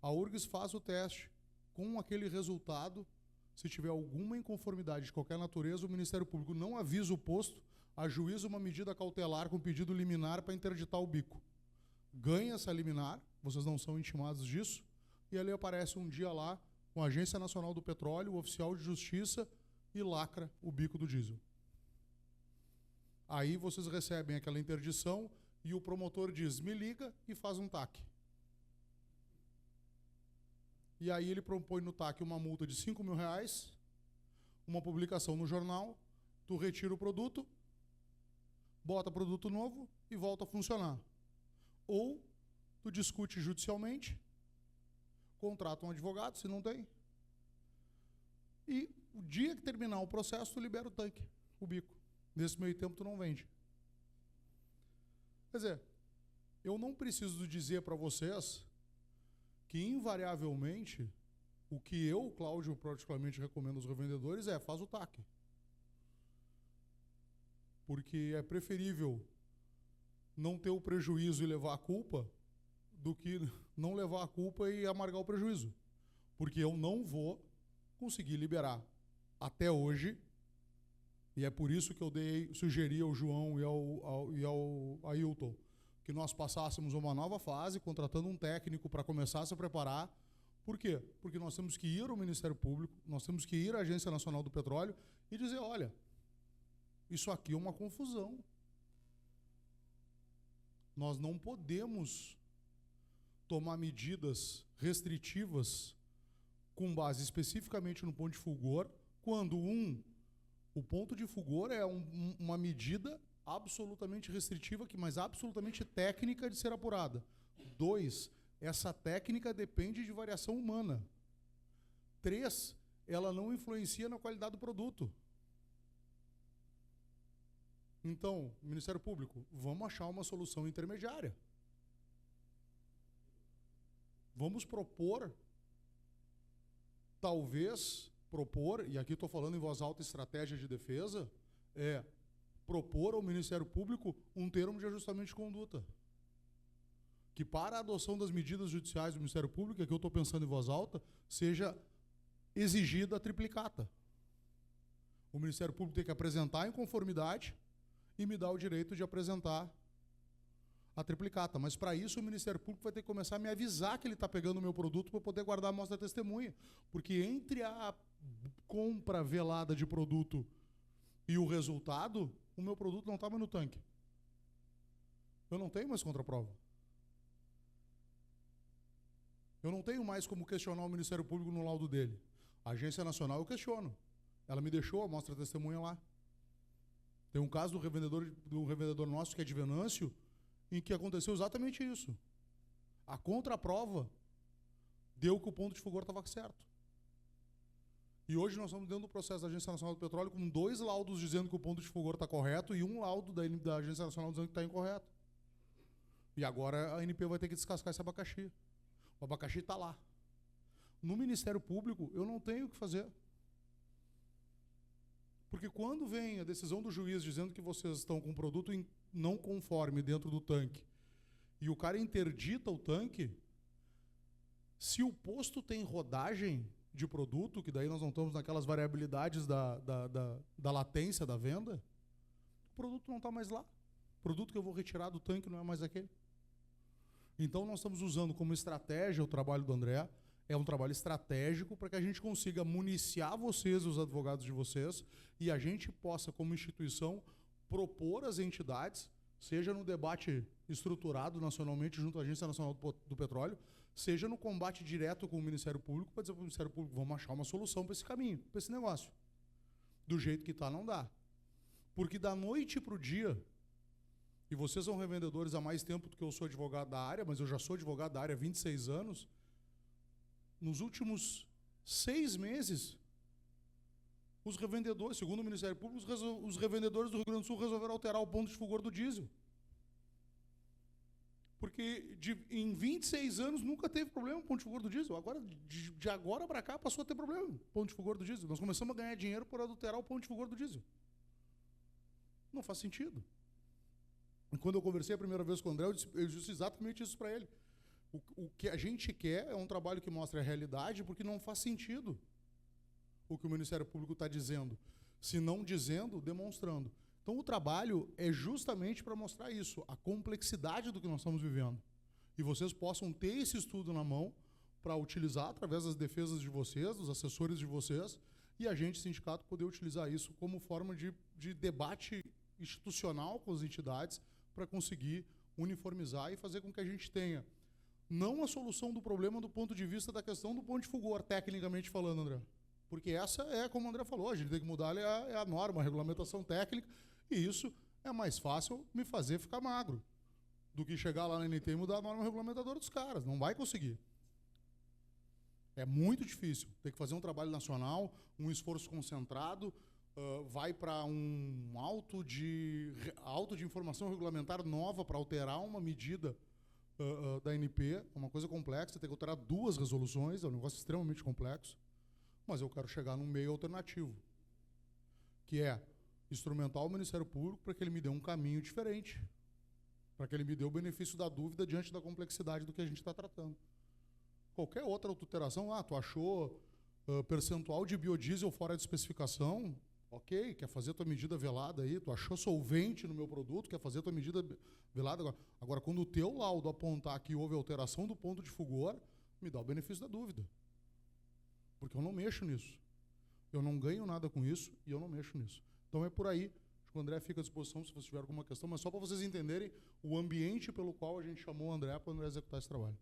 a URGS faz o teste com aquele resultado. Se tiver alguma inconformidade de qualquer natureza, o Ministério Público não avisa o posto, ajuiza uma medida cautelar com pedido liminar para interditar o bico. Ganha essa liminar, vocês não são intimados disso, e ali aparece um dia lá com a Agência Nacional do Petróleo, o oficial de justiça, e lacra o bico do diesel. Aí vocês recebem aquela interdição e o promotor diz, me liga e faz um TAC. E aí ele propõe no TAC uma multa de R$5.000, uma publicação no jornal, tu retira o produto, bota produto novo e volta a funcionar. Ou tu discute judicialmente, contrata um advogado, se não tem, e o dia que terminar o processo, tu libera o tanque, o bico. Nesse meio tempo, tu não vende. Quer dizer, eu não preciso dizer para vocês que, invariavelmente, o que eu, Cláudio, particularmente recomendo aos revendedores é faz o TAC. Porque é preferível não ter o prejuízo e levar a culpa do que não levar a culpa e amargar o prejuízo. Porque eu não vou conseguir liberar até hoje, e é por isso que eu sugeri ao João e ao Ailton que nós passássemos uma nova fase, contratando um técnico para começar a se preparar. Por quê? Porque nós temos que ir ao Ministério Público, nós temos que ir à Agência Nacional do Petróleo e dizer, olha, isso aqui é uma confusão. Nós não podemos tomar medidas restritivas com base especificamente no ponto de fulgor, quando o ponto de fulgor é uma medida absolutamente restritiva, mas absolutamente técnica de ser apurada. 2, essa técnica depende de variação humana. 3, ela não influencia na qualidade do produto. Então, Ministério Público, vamos achar uma solução intermediária. Vamos propor, talvez, propor, e aqui estou falando em voz alta estratégia de defesa, é propor ao Ministério Público um termo de ajustamento de conduta. Que para a adoção das medidas judiciais do Ministério Público, que eu estou pensando em voz alta, seja exigida a triplicata. O Ministério Público tem que apresentar em conformidade e me dar o direito de apresentar a triplicata. Mas para isso o Ministério Público vai ter que começar a me avisar que ele está pegando o meu produto para eu poder guardar a amostra testemunha. Porque entre a compra velada de produto e o resultado, o meu produto não está mais no tanque. Eu não tenho mais contraprova. Eu não tenho mais como questionar o Ministério Público no laudo dele. A Agência Nacional eu questiono. Ela me deixou a amostra testemunha lá. Tem um caso do revendedor nosso, que é de Venâncio, em que aconteceu exatamente isso. A contraprova deu que o ponto de fulgor estava certo. E hoje nós estamos dentro do processo da Agência Nacional do Petróleo com 2 laudos dizendo que o ponto de fulgor está correto e um laudo da Agência Nacional dizendo que está incorreto. E agora a ANP vai ter que descascar esse abacaxi. O abacaxi está lá. No Ministério Público, eu não tenho o que fazer. Porque quando vem a decisão do juiz dizendo que vocês estão com um produto não conforme dentro do tanque, e o cara interdita o tanque, se o posto tem rodagem de produto, que daí nós não estamos naquelas variabilidades da latência da venda, o produto não está mais lá. O produto que eu vou retirar do tanque não é mais aquele. Então nós estamos usando como estratégia o trabalho do André, é um trabalho estratégico para que a gente consiga municiar vocês, os advogados de vocês, e a gente possa, como instituição, propor às entidades, seja no debate estruturado nacionalmente junto à Agência Nacional do Petróleo, seja no combate direto com o Ministério Público, para dizer para o Ministério Público, vamos achar uma solução para esse caminho, para esse negócio. Do jeito que está, não dá. Porque da noite para o dia, e vocês são revendedores há mais tempo do que eu sou advogado da área, mas eu já sou advogado da área há 26 anos, nos últimos 6 meses, os revendedores, segundo o Ministério Público, os revendedores do Rio Grande do Sul resolveram alterar o ponto de fulgor do diesel. Porque em 26 anos nunca teve problema o ponto de fulgor do diesel. Agora, de agora para cá passou a ter problema o ponto de fulgor do diesel. Nós começamos a ganhar dinheiro por adulterar o ponto de fulgor do diesel. Não faz sentido. E quando eu conversei a primeira vez com o André, eu disse exatamente isso para ele. O que a gente quer é um trabalho que mostre a realidade, porque não faz sentido o que o Ministério Público está dizendo. Se não dizendo, demonstrando. Então o trabalho é justamente para mostrar isso, a complexidade do que nós estamos vivendo. E vocês possam ter esse estudo na mão para utilizar através das defesas de vocês, dos assessores de vocês, e a gente, sindicato, poder utilizar isso como forma de debate institucional com as entidades para conseguir uniformizar e fazer com que a gente tenha não a solução do problema do ponto de vista da questão do ponto de fulgor, tecnicamente falando, André. Porque essa é, como o André falou, a gente tem que mudar a norma, a regulamentação técnica, e isso é mais fácil me fazer ficar magro do que chegar lá na NT e mudar a norma regulamentadora dos caras. Não vai conseguir. É muito difícil. Tem que fazer um trabalho nacional, um esforço concentrado, vai para um auto de informação regulamentar nova para alterar uma medida da ANP, uma coisa complexa, tem que alterar 2 resoluções, é um negócio extremamente complexo, mas eu quero chegar num meio alternativo, que é instrumentar o Ministério Público para que ele me dê um caminho diferente, para que ele me dê o benefício da dúvida diante da complexidade do que a gente está tratando. Qualquer outra alteração, tu achou percentual de biodiesel fora de especificação, ok, quer fazer tua medida velada aí, tu achou solvente no meu produto, quer fazer tua medida velada. Agora, quando o teu laudo apontar que houve alteração do ponto de fulgor, me dá o benefício da dúvida. Porque eu não mexo nisso. Eu não ganho nada com isso e eu não mexo nisso. Então é por aí. Acho que o André fica à disposição se você tiver alguma questão, mas só para vocês entenderem o ambiente pelo qual a gente chamou o André para o André executar esse trabalho.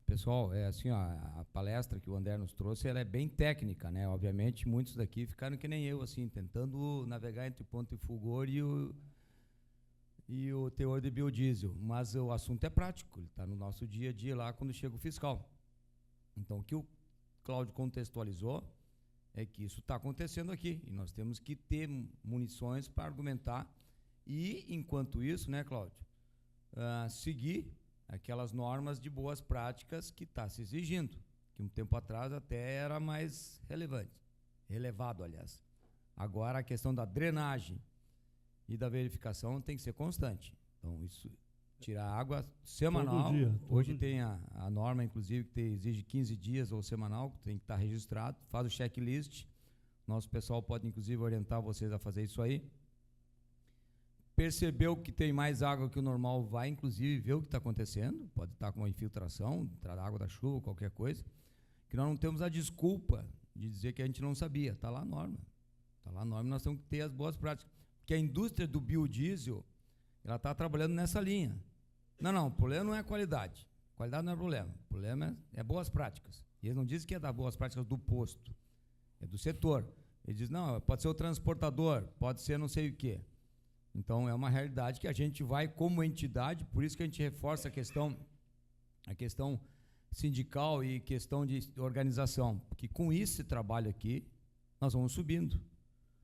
Pessoal, é assim, ó, a palestra que o André nos trouxe, ela é bem técnica, né? Obviamente, muitos daqui ficaram que nem eu, assim, tentando navegar entre ponto de fulgor e o teor de biodiesel. Mas o assunto é prático, ele está no nosso dia a dia lá quando chega o fiscal. Então, o que o Cláudio contextualizou é que isso está acontecendo aqui, e nós temos que ter munições para argumentar E, enquanto isso, né, Cláudio, seguir aquelas normas de boas práticas que está se exigindo, que um tempo atrás até era mais relevado, aliás. Agora, a questão da drenagem e da verificação tem que ser constante. Então, isso, tirar água semanal. Todo dia, Hoje tem a norma, inclusive, que exige 15 dias ou semanal, que tem que estar registrado. Faz o checklist. Nosso pessoal pode, inclusive, orientar vocês a fazer isso aí. Percebeu que tem mais água que o normal, vai, inclusive, ver o que está acontecendo. Pode estar com uma infiltração, entrar água da chuva, qualquer coisa. Que nós não temos a desculpa de dizer que a gente não sabia. Está lá a norma. Está lá a norma, nós temos que ter as boas práticas. Porque a indústria do biodiesel, ela está trabalhando nessa linha. Não, o problema não é a qualidade. Qualidade não é problema. O problema é boas práticas. E eles não dizem que é das boas práticas do posto. É do setor. Ele diz, não, pode ser o transportador, pode ser não sei o quê. Então, é uma realidade que a gente vai como entidade, por isso que a gente reforça a questão sindical e questão de organização. Porque com esse trabalho aqui, nós vamos subindo.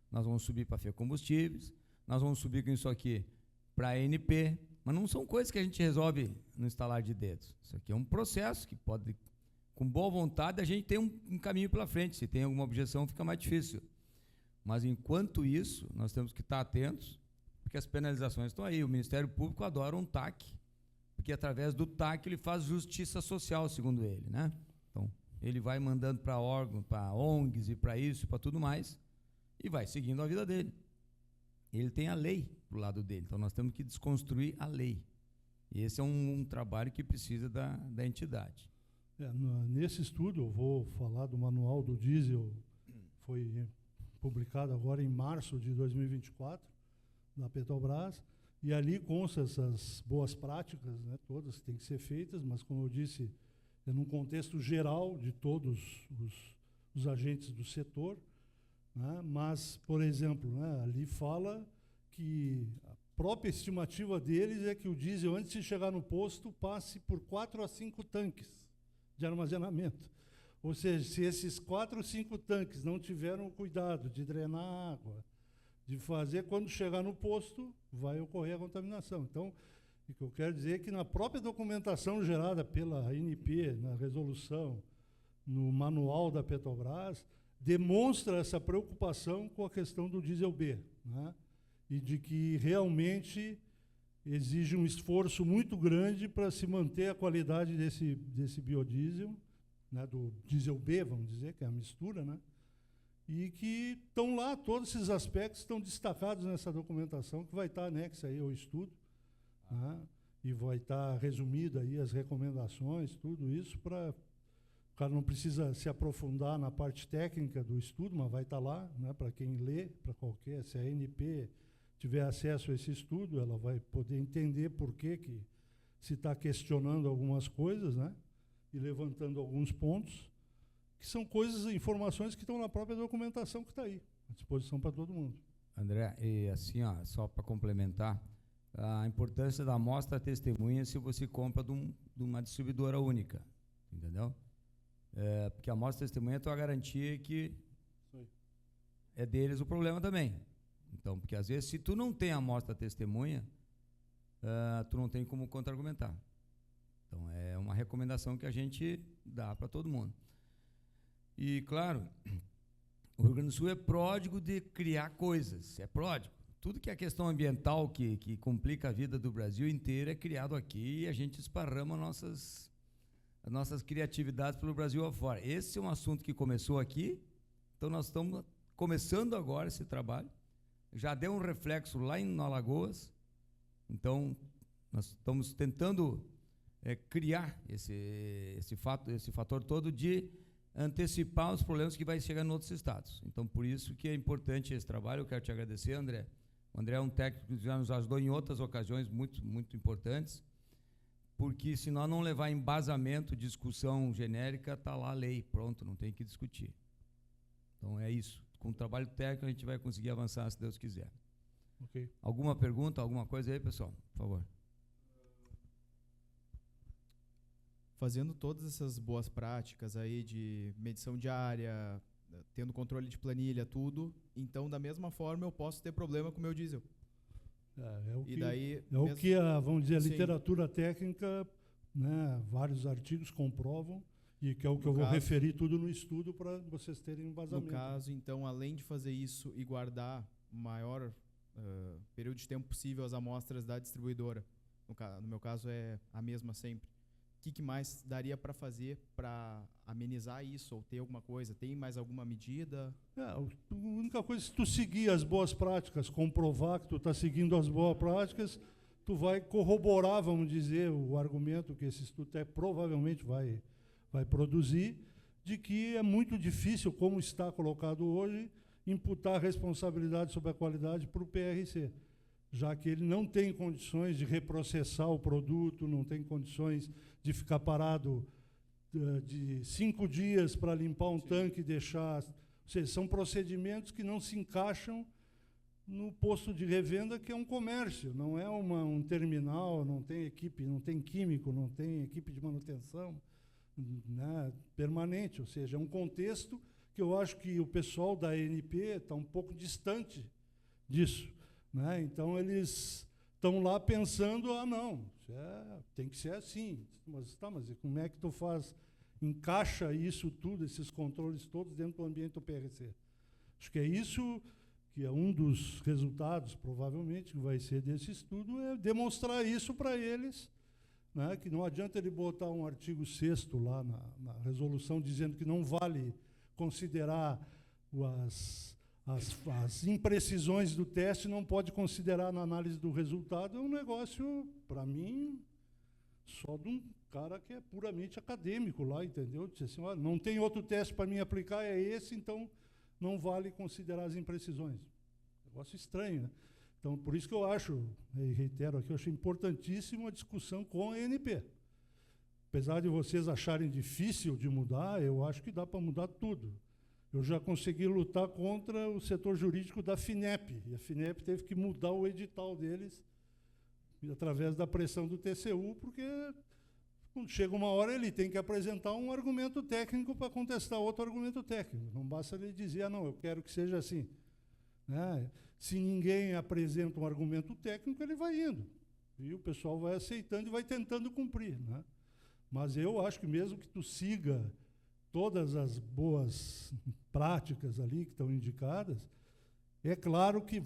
Nós vamos subir para a FE Combustíveis, nós vamos subir com isso aqui para a ANP, mas não são coisas que a gente resolve no estalar de dedos. Isso aqui é um processo que pode, com boa vontade, a gente tem um caminho pela frente. Se tem alguma objeção, fica mais difícil. Mas, enquanto isso, nós temos que estar atentos, porque as penalizações estão aí. O Ministério Público adora um TAC, porque através do TAC ele faz justiça social, segundo ele, né? Então, ele vai mandando para órgãos, para ONGs e para isso e para tudo mais, e vai seguindo a vida dele. Ele tem a lei do lado dele, então nós temos que desconstruir a lei. E esse é um trabalho que precisa da entidade. Nesse estudo, eu vou falar do manual do diesel, foi publicado agora em março de 2024, da Petrobras, e ali consta essas boas práticas, né, todas que têm que ser feitas, mas, como eu disse, é num contexto geral de todos os agentes do setor, né, mas, por exemplo, né, ali fala que a própria estimativa deles é que o diesel, antes de chegar no posto, passe por 4 a 5 tanques de armazenamento. Ou seja, se esses 4 ou 5 tanques não tiveram o cuidado de drenar a água, de fazer, quando chegar no posto, vai ocorrer a contaminação. Então, o que eu quero dizer é que na própria documentação gerada pela ANP, na resolução, no manual da Petrobras, demonstra essa preocupação com a questão do diesel B, né? E de que realmente exige um esforço muito grande para se manter a qualidade desse biodiesel, né, do diesel B, vamos dizer, que é a mistura, né? E que estão lá, todos esses aspectos estão destacados nessa documentação, que vai estar anexa aí ao estudo, né? E vai estar resumida aí as recomendações, tudo isso, para o cara não precisa se aprofundar na parte técnica do estudo, mas vai estar lá, né, para quem lê, para qualquer, se a ANP tiver acesso a esse estudo, ela vai poder entender por que se está questionando algumas coisas, né, e levantando alguns pontos, que são coisas, informações que estão na própria documentação que está aí, à disposição para todo mundo. André, e assim, ó, só para complementar, a importância da amostra testemunha se você compra de uma distribuidora única, entendeu? Porque a amostra testemunha é a tua garantia que é deles o problema também. Então, porque às vezes, se tu não tem a amostra testemunha, tu não tem como contra-argumentar. Então, é uma recomendação que a gente dá para todo mundo. E, claro, o Rio Grande do Sul é pródigo de criar coisas, é pródigo. Tudo que é questão ambiental que complica a vida do Brasil inteiro é criado aqui e a gente esparrama as nossas criatividades pelo Brasil afora. Esse é um assunto que começou aqui, então nós estamos começando agora esse trabalho. Já deu um reflexo lá em Alagoas, então nós estamos tentando criar esse fator todo de antecipar os problemas que vai chegar em outros estados. Então, por isso que é importante esse trabalho. Eu quero te agradecer, André. O André é um técnico que já nos ajudou em outras ocasiões muito, muito importantes, porque se nós não levar embasamento, discussão genérica, está lá a lei, pronto, não tem que discutir. Então, é isso. Com o trabalho técnico, a gente vai conseguir avançar, se Deus quiser. Okay. Alguma pergunta, alguma coisa aí, pessoal? Por favor. Fazendo todas essas boas práticas aí de medição diária, tendo controle de planilha, tudo, então, da mesma forma, eu posso ter problema com o meu diesel. E daí, É o que vamos dizer, a Sim. literatura técnica, né, vários artigos comprovam, e que é o que No eu vou caso- referir tudo no estudo para vocês terem um no embasamento. caso, então, além de fazer isso e guardar o maior período de tempo possível as amostras da distribuidora, no meu caso é a mesma sempre, o que mais daria para fazer para amenizar isso ou ter alguma coisa? Tem mais alguma medida? A única coisa, se tu seguir as boas práticas, comprovar que tu está seguindo as boas práticas, tu vai corroborar, vamos dizer, o argumento que esse estudo provavelmente vai produzir, de que é muito difícil, como está colocado hoje, imputar responsabilidade sobre a qualidade para o PRC, já que ele não tem condições de reprocessar o produto, não tem condições de ficar parado de 5 dias para limpar um tanque e deixar... Ou seja, são procedimentos que não se encaixam no posto de revenda, que é um comércio, não é um terminal, não tem equipe, não tem químico, não tem equipe de manutenção, né, permanente. Ou seja, é um contexto que eu acho que o pessoal da ANP está um pouco distante disso, né? Então, eles estão lá pensando, não, tem que ser assim. Mas como é que tu encaixa isso tudo, esses controles todos dentro do ambiente do PRC? Acho que é isso que é um dos resultados, provavelmente, que vai ser desse estudo, é demonstrar isso para eles, né, que não adianta ele botar um artigo 6º lá na resolução dizendo que não vale considerar as imprecisões do teste, não pode considerar na análise do resultado. É um negócio, para mim, só de um cara que é puramente acadêmico lá, entendeu? Diz assim, olha, não tem outro teste para mim aplicar, é esse, então não vale considerar as imprecisões. Negócio estranho, né? Então, por isso que eu acho, e reitero aqui, eu acho importantíssimo a discussão com a ANP. Apesar de vocês acharem difícil de mudar, eu acho que dá para mudar tudo. Eu já consegui lutar contra o setor jurídico da FINEP, e a FINEP teve que mudar o edital deles através da pressão do TCU, porque quando chega uma hora ele tem que apresentar um argumento técnico para contestar outro argumento técnico. Não basta ele dizer, não, eu quero que seja assim, né? Se ninguém apresenta um argumento técnico, ele vai indo. E o pessoal vai aceitando e vai tentando cumprir, né? Mas eu acho que mesmo que tu siga todas as boas práticas ali que estão indicadas, é claro que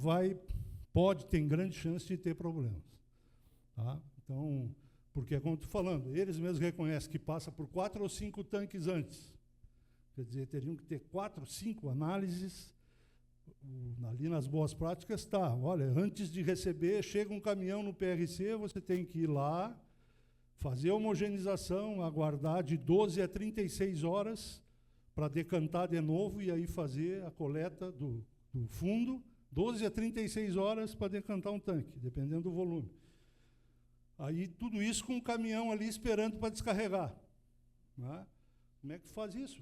tem grande chance de ter problemas. Tá? Então, porque, como estou falando, eles mesmos reconhecem que passa por 4 ou 5 tanques antes. Quer dizer, teriam que ter 4, 5 análises. Ali nas boas práticas está, olha, antes de receber, chega um caminhão no PRC, você tem que ir lá, fazer a homogeneização, aguardar de 12 a 36 horas para decantar de novo e aí fazer a coleta do fundo, 12 a 36 horas para decantar um tanque, dependendo do volume. Aí tudo isso com um caminhão ali esperando para descarregar, né? Como é que faz isso?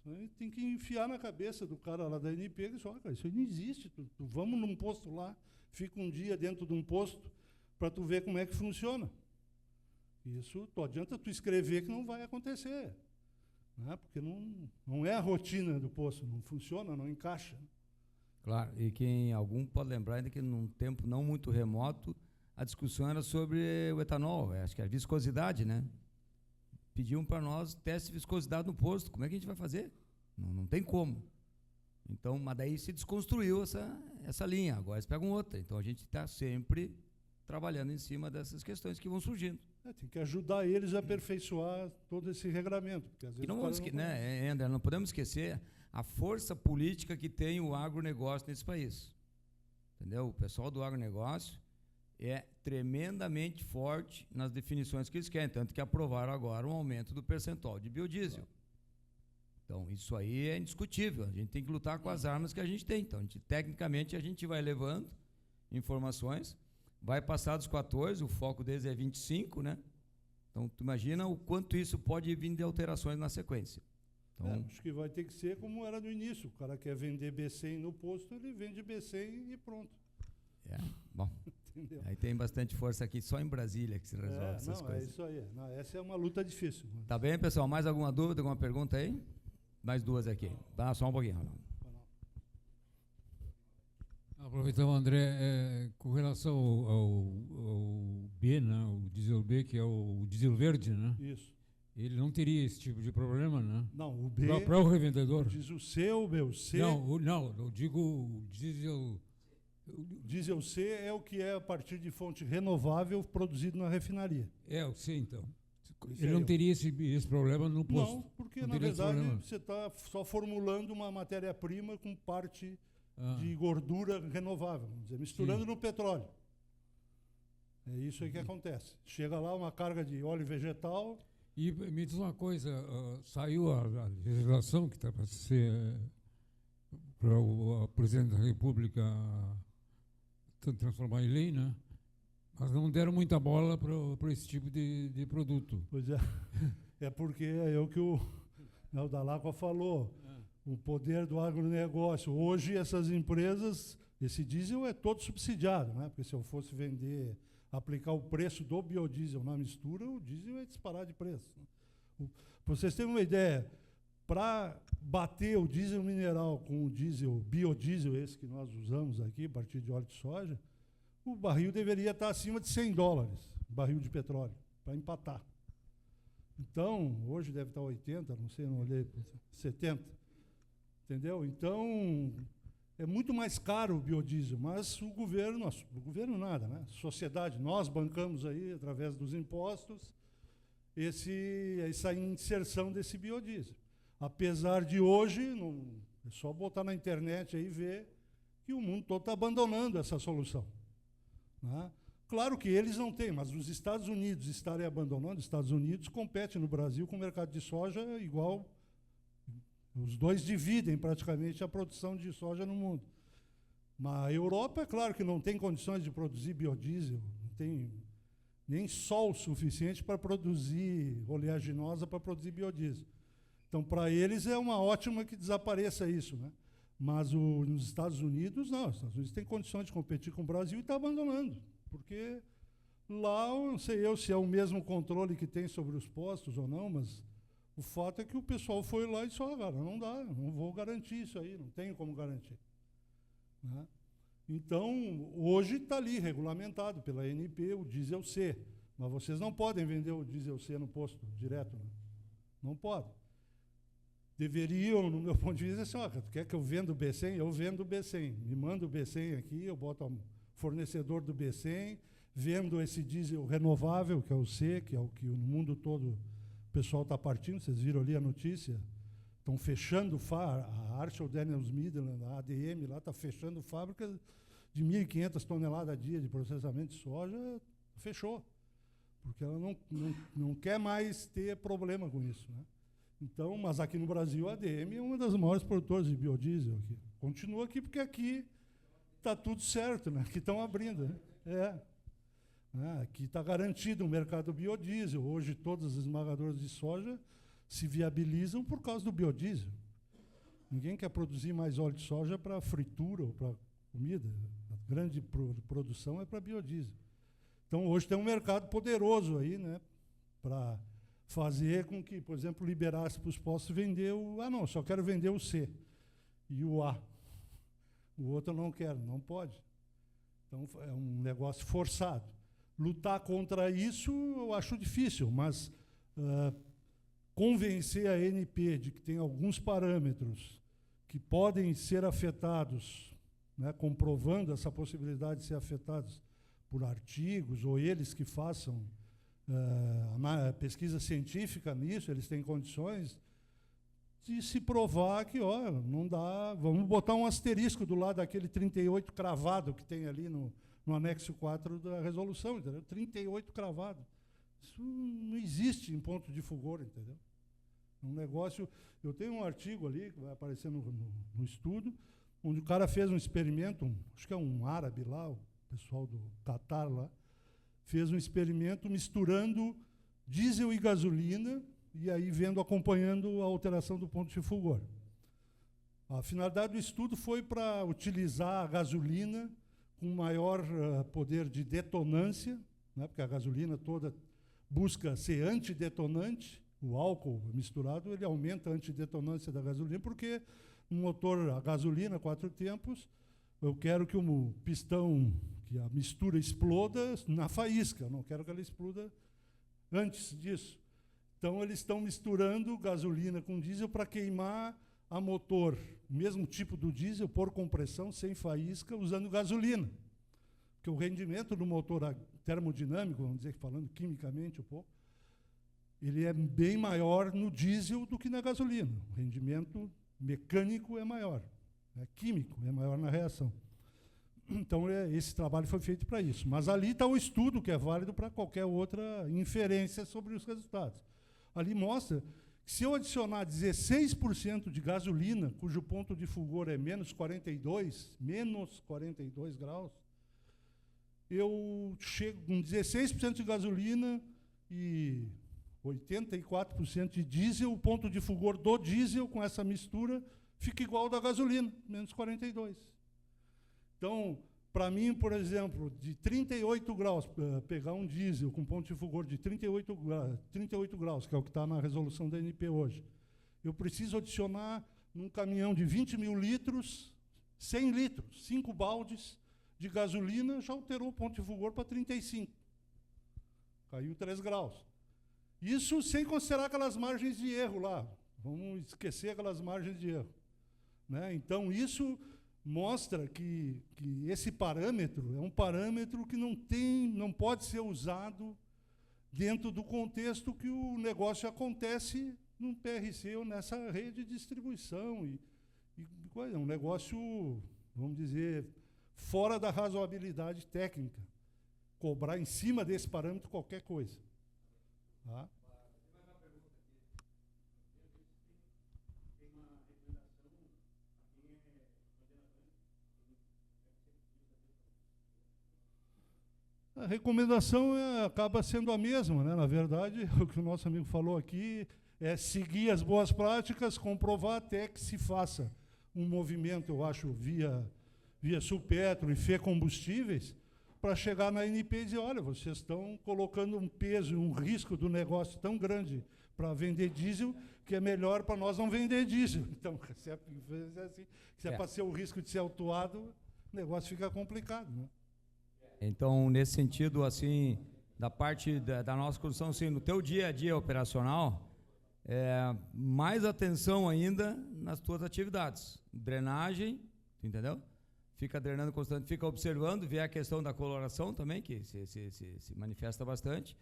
Aí tem que enfiar na cabeça do cara lá da ANP, e diz, olha, isso aí não existe, vamos num posto lá, fica um dia dentro de um posto para tu ver como é que funciona. Isso, não adianta tu escrever que não vai acontecer, né? Porque não é a rotina do posto, não funciona, não encaixa. Claro, e quem algum pode lembrar ainda que num tempo não muito remoto, a discussão era sobre o etanol, acho que a viscosidade, né? Pediam para nós teste de viscosidade no posto. Como é que a gente vai fazer? Não tem como. Então, mas daí se desconstruiu essa linha. Agora eles pegam outra. Então, a gente está sempre trabalhando em cima dessas questões que vão surgindo. Tem que ajudar eles a aperfeiçoar todo esse regramento. Porque às vezes André, não podemos esquecer a força política que tem o agronegócio nesse país. Entendeu? O pessoal do agronegócio é tremendamente forte nas definições que eles querem, tanto que aprovaram agora um aumento do percentual de biodiesel. Então, isso aí é indiscutível, a gente tem que lutar com as armas que a gente tem. Então, tecnicamente, a gente vai levando informações, vai passar dos 14, o foco deles é 25, né? Então, tu imagina o quanto isso pode vir de alterações na sequência. Então, acho que vai ter que ser como era no início, o cara quer vender B100 no posto, ele vende B100 e pronto. Bom, aí tem bastante força aqui, só em Brasília que se resolve essas coisas. É isso aí. Essa é uma luta difícil. Tá bem, pessoal? Mais alguma dúvida, alguma pergunta aí? Mais 2 aqui. Só um pouquinho, Ronaldo. Aproveitando, André, com relação ao B, né, o diesel B, que é o diesel verde, né? Isso. Ele não teria esse tipo de problema, né? Não, o B... Para o revendedor. Diz o C ou o B? O C... Não, eu digo o diesel... Diesel C é o que é a partir de fonte renovável produzido na refinaria. É, o C, então. Esse Ele aí, não teria esse problema no posto. Não, porque Não na teria esse verdade problema. você está só formulando uma matéria-prima com parte Ah, de gordura renovável, vamos dizer, misturando Sim. no petróleo. É isso aí que acontece. Chega lá uma carga de óleo vegetal. E me diz uma coisa, saiu a legislação que está para ser para o presidente da República transformar em lei, né? Mas não deram muita bola para esse tipo de produto. Pois é, é porque é o que o Dalacqua falou, o poder do agronegócio. Hoje essas empresas, esse diesel é todo subsidiado, né? Porque se eu fosse vender, aplicar o preço do biodiesel na mistura, o diesel ia disparar de preço. Para vocês terem uma ideia, para bater o diesel mineral com o diesel, biodiesel, esse que nós usamos aqui, a partir de óleo de soja, o barril deveria estar acima de $100, barril de petróleo, para empatar. Então, hoje deve estar 80, não sei, não olhei, 70. Entendeu? Então, é muito mais caro o biodiesel, mas o governo nada, né? Sociedade, nós bancamos aí, através dos impostos, essa inserção desse biodiesel. Apesar de hoje, é só botar na internet aí e ver que o mundo todo está abandonando essa solução. Né? Claro que eles não têm, mas os Estados Unidos estarem abandonando, os Estados Unidos competem no Brasil com o mercado de soja igual. Os dois dividem praticamente a produção de soja no mundo. Mas a Europa, é claro que não tem condições de produzir biodiesel, não tem nem sol suficiente para produzir oleaginosa para produzir biodiesel. Então, para eles é uma ótima que desapareça isso, né? Mas nos Estados Unidos, não. Os Estados Unidos têm condições de competir com o Brasil e está abandonando. Porque lá, não sei eu se é o mesmo controle que tem sobre os postos ou não, mas o fato é que o pessoal foi lá e disse, agora não dá, não vou garantir isso aí, não tenho como garantir. Né? Então, hoje está ali, regulamentado pela ANP, o diesel C. Mas vocês não podem vender o diesel C no posto direto. Né? Não podem. Deveriam, no meu ponto de vista, assim, tu quer que eu venda o B100? Eu vendo o B100. Me manda o B100 aqui, eu boto o fornecedor do B100, vendo esse diesel renovável, que é o C, que é o que no mundo todo o pessoal está partindo. Vocês viram ali a notícia? Estão fechando a Archer Daniels Midland, a ADM lá está fechando fábricas de 1.500 toneladas a dia de processamento de soja, fechou. Porque ela não quer mais ter problema com isso. Né? Então, mas aqui no Brasil, a ADM é uma das maiores produtoras de biodiesel. Aqui. Continua aqui porque aqui está tudo certo, né? Aqui estão abrindo. Né? Aqui está garantido o mercado biodiesel. Hoje, todas as esmagadoras de soja se viabilizam por causa do biodiesel. Ninguém quer produzir mais óleo de soja para fritura ou para comida. A grande produção é para biodiesel. Então, hoje tem um mercado poderoso aí, né, para fazer com que, por exemplo, liberasse para os postos vender não, só quero vender o C e o A. O outro eu não quero, não pode. Então, é um negócio forçado. Lutar contra isso eu acho difícil, mas convencer a ANP de que tem alguns parâmetros que podem ser afetados, né, comprovando essa possibilidade de ser afetados por artigos, ou eles que façam pesquisa científica nisso, eles têm condições de se provar que, não dá, vamos botar um asterisco do lado daquele 38 cravado que tem ali no anexo 4 da resolução, entendeu? 38 cravado. Isso não existe em ponto de fulgor, entendeu? Um negócio... Eu tenho um artigo ali, que vai aparecer no estudo, onde o cara fez um experimento, acho que é um árabe lá, o pessoal do Catar lá, fez um experimento misturando diesel e gasolina, e aí acompanhando a alteração do ponto de fulgor. A finalidade do estudo foi para utilizar a gasolina com maior poder de detonância, né, porque a gasolina toda busca ser antidetonante, o álcool misturado ele aumenta a antidetonância da gasolina, porque um motor a gasolina, 4 tempos, eu quero que o pistão, que a mistura exploda na faísca, eu não quero que ela exploda antes disso. Então, eles estão misturando gasolina com diesel para queimar a motor, o mesmo tipo do diesel, por compressão, sem faísca, usando gasolina. Porque o rendimento do motor termodinâmico, vamos dizer, falando quimicamente um pouco, ele é bem maior no diesel do que na gasolina. O rendimento mecânico é maior, químico é maior na reação. Então, esse trabalho foi feito para isso. Mas ali está o estudo, que é válido para qualquer outra inferência sobre os resultados. Ali mostra que se eu adicionar 16% de gasolina, cujo ponto de fulgor é menos 42 graus, eu chego com 16% de gasolina e 84% de diesel, o ponto de fulgor do diesel com essa mistura fica igual ao da gasolina, menos 42. Então, para mim, por exemplo, de 38 graus, pegar um diesel com ponto de fulgor de 38 graus, que é o que está na resolução da ANP hoje, eu preciso adicionar num caminhão de 20 mil litros, 100 litros, 5 baldes de gasolina, já alterou o ponto de fulgor para 35. Caiu 3 graus. Isso sem considerar aquelas margens de erro lá. Vamos esquecer aquelas margens de erro. Então, isso mostra que esse parâmetro é um parâmetro que não pode ser usado dentro do contexto que o negócio acontece num PRC ou nessa rede de distribuição. É um negócio, vamos dizer, fora da razoabilidade técnica. Cobrar em cima desse parâmetro qualquer coisa. Tá? A recomendação acaba sendo a mesma, na verdade, o que o nosso amigo falou aqui é seguir as boas práticas, comprovar até que se faça um movimento, eu acho, via Supetro e Fê Combustíveis, para chegar na ANP e dizer, olha, vocês estão colocando um peso, um risco do negócio tão grande para vender diesel, que é melhor para nós não vender diesel. Então, se é para ser o risco de ser autuado, o negócio fica complicado, Então, nesse sentido, assim, da parte da nossa construção, assim, no teu dia a dia operacional, mais atenção ainda nas tuas atividades. Drenagem, entendeu? Fica drenando constante, fica observando, vê a questão da coloração também, que se manifesta bastante.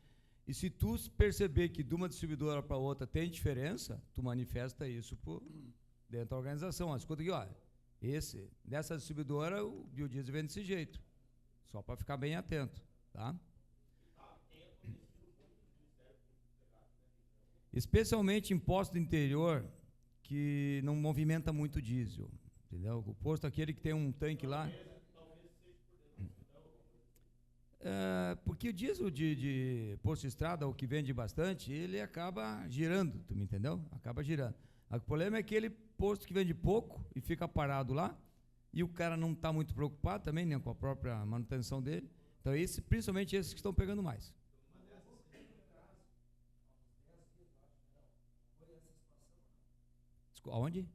E se tu perceber que de uma distribuidora para outra tem diferença, tu manifesta isso dentro da organização. Escuta aqui, olha, dessa distribuidora, o biodiesel vem desse jeito. Só para ficar bem atento, tá? Especialmente em posto do interior, que não movimenta muito diesel, entendeu? O posto aquele que tem um tanque lá... porque o diesel de posto de estrada, o que vende bastante, ele acaba girando, tu me entendeu? Acaba girando. O problema é aquele posto que vende pouco e fica parado lá, e o cara não está muito preocupado também, com a própria manutenção dele. Então, principalmente esses que estão pegando mais. Aonde?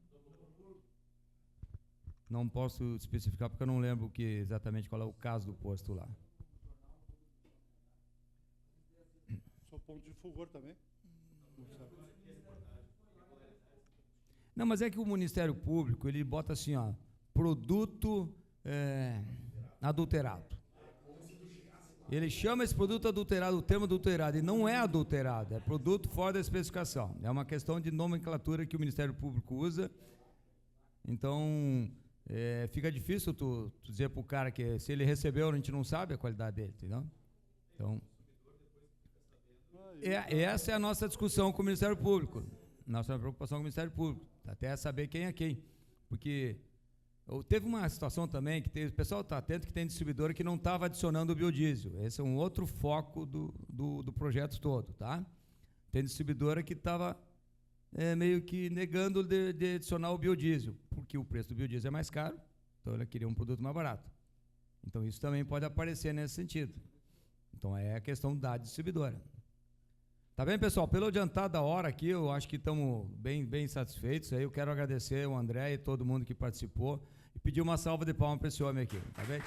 Não posso especificar, porque eu não lembro exatamente qual é o caso do posto lá. Só ponto de fulgor também? Não, mas é que o Ministério Público, ele bota assim, produto adulterado. Ele chama esse produto adulterado, o termo adulterado, e não é adulterado, é produto fora da especificação. É uma questão de nomenclatura que o Ministério Público usa. Então, fica difícil tu dizer para o cara que se ele recebeu, a gente não sabe a qualidade dele, entendeu? Então, essa é a nossa discussão com o Ministério Público, nossa preocupação com o Ministério Público, até saber quem é quem. Porque teve uma situação também, que o pessoal está atento, que tem distribuidora que não estava adicionando o biodiesel. Esse é um outro foco do projeto todo, tá? Tem distribuidora que estava meio que negando de adicionar o biodiesel, porque o preço do biodiesel é mais caro, então ela queria um produto mais barato. Então isso também pode aparecer nesse sentido. Então é a questão da distribuidora. Tá bem, pessoal? Pelo adiantado da hora aqui, eu acho que estamos bem satisfeitos. Aí eu quero agradecer o André e todo mundo que participou. E pedir uma salva de palmas para esse homem aqui, tá bem?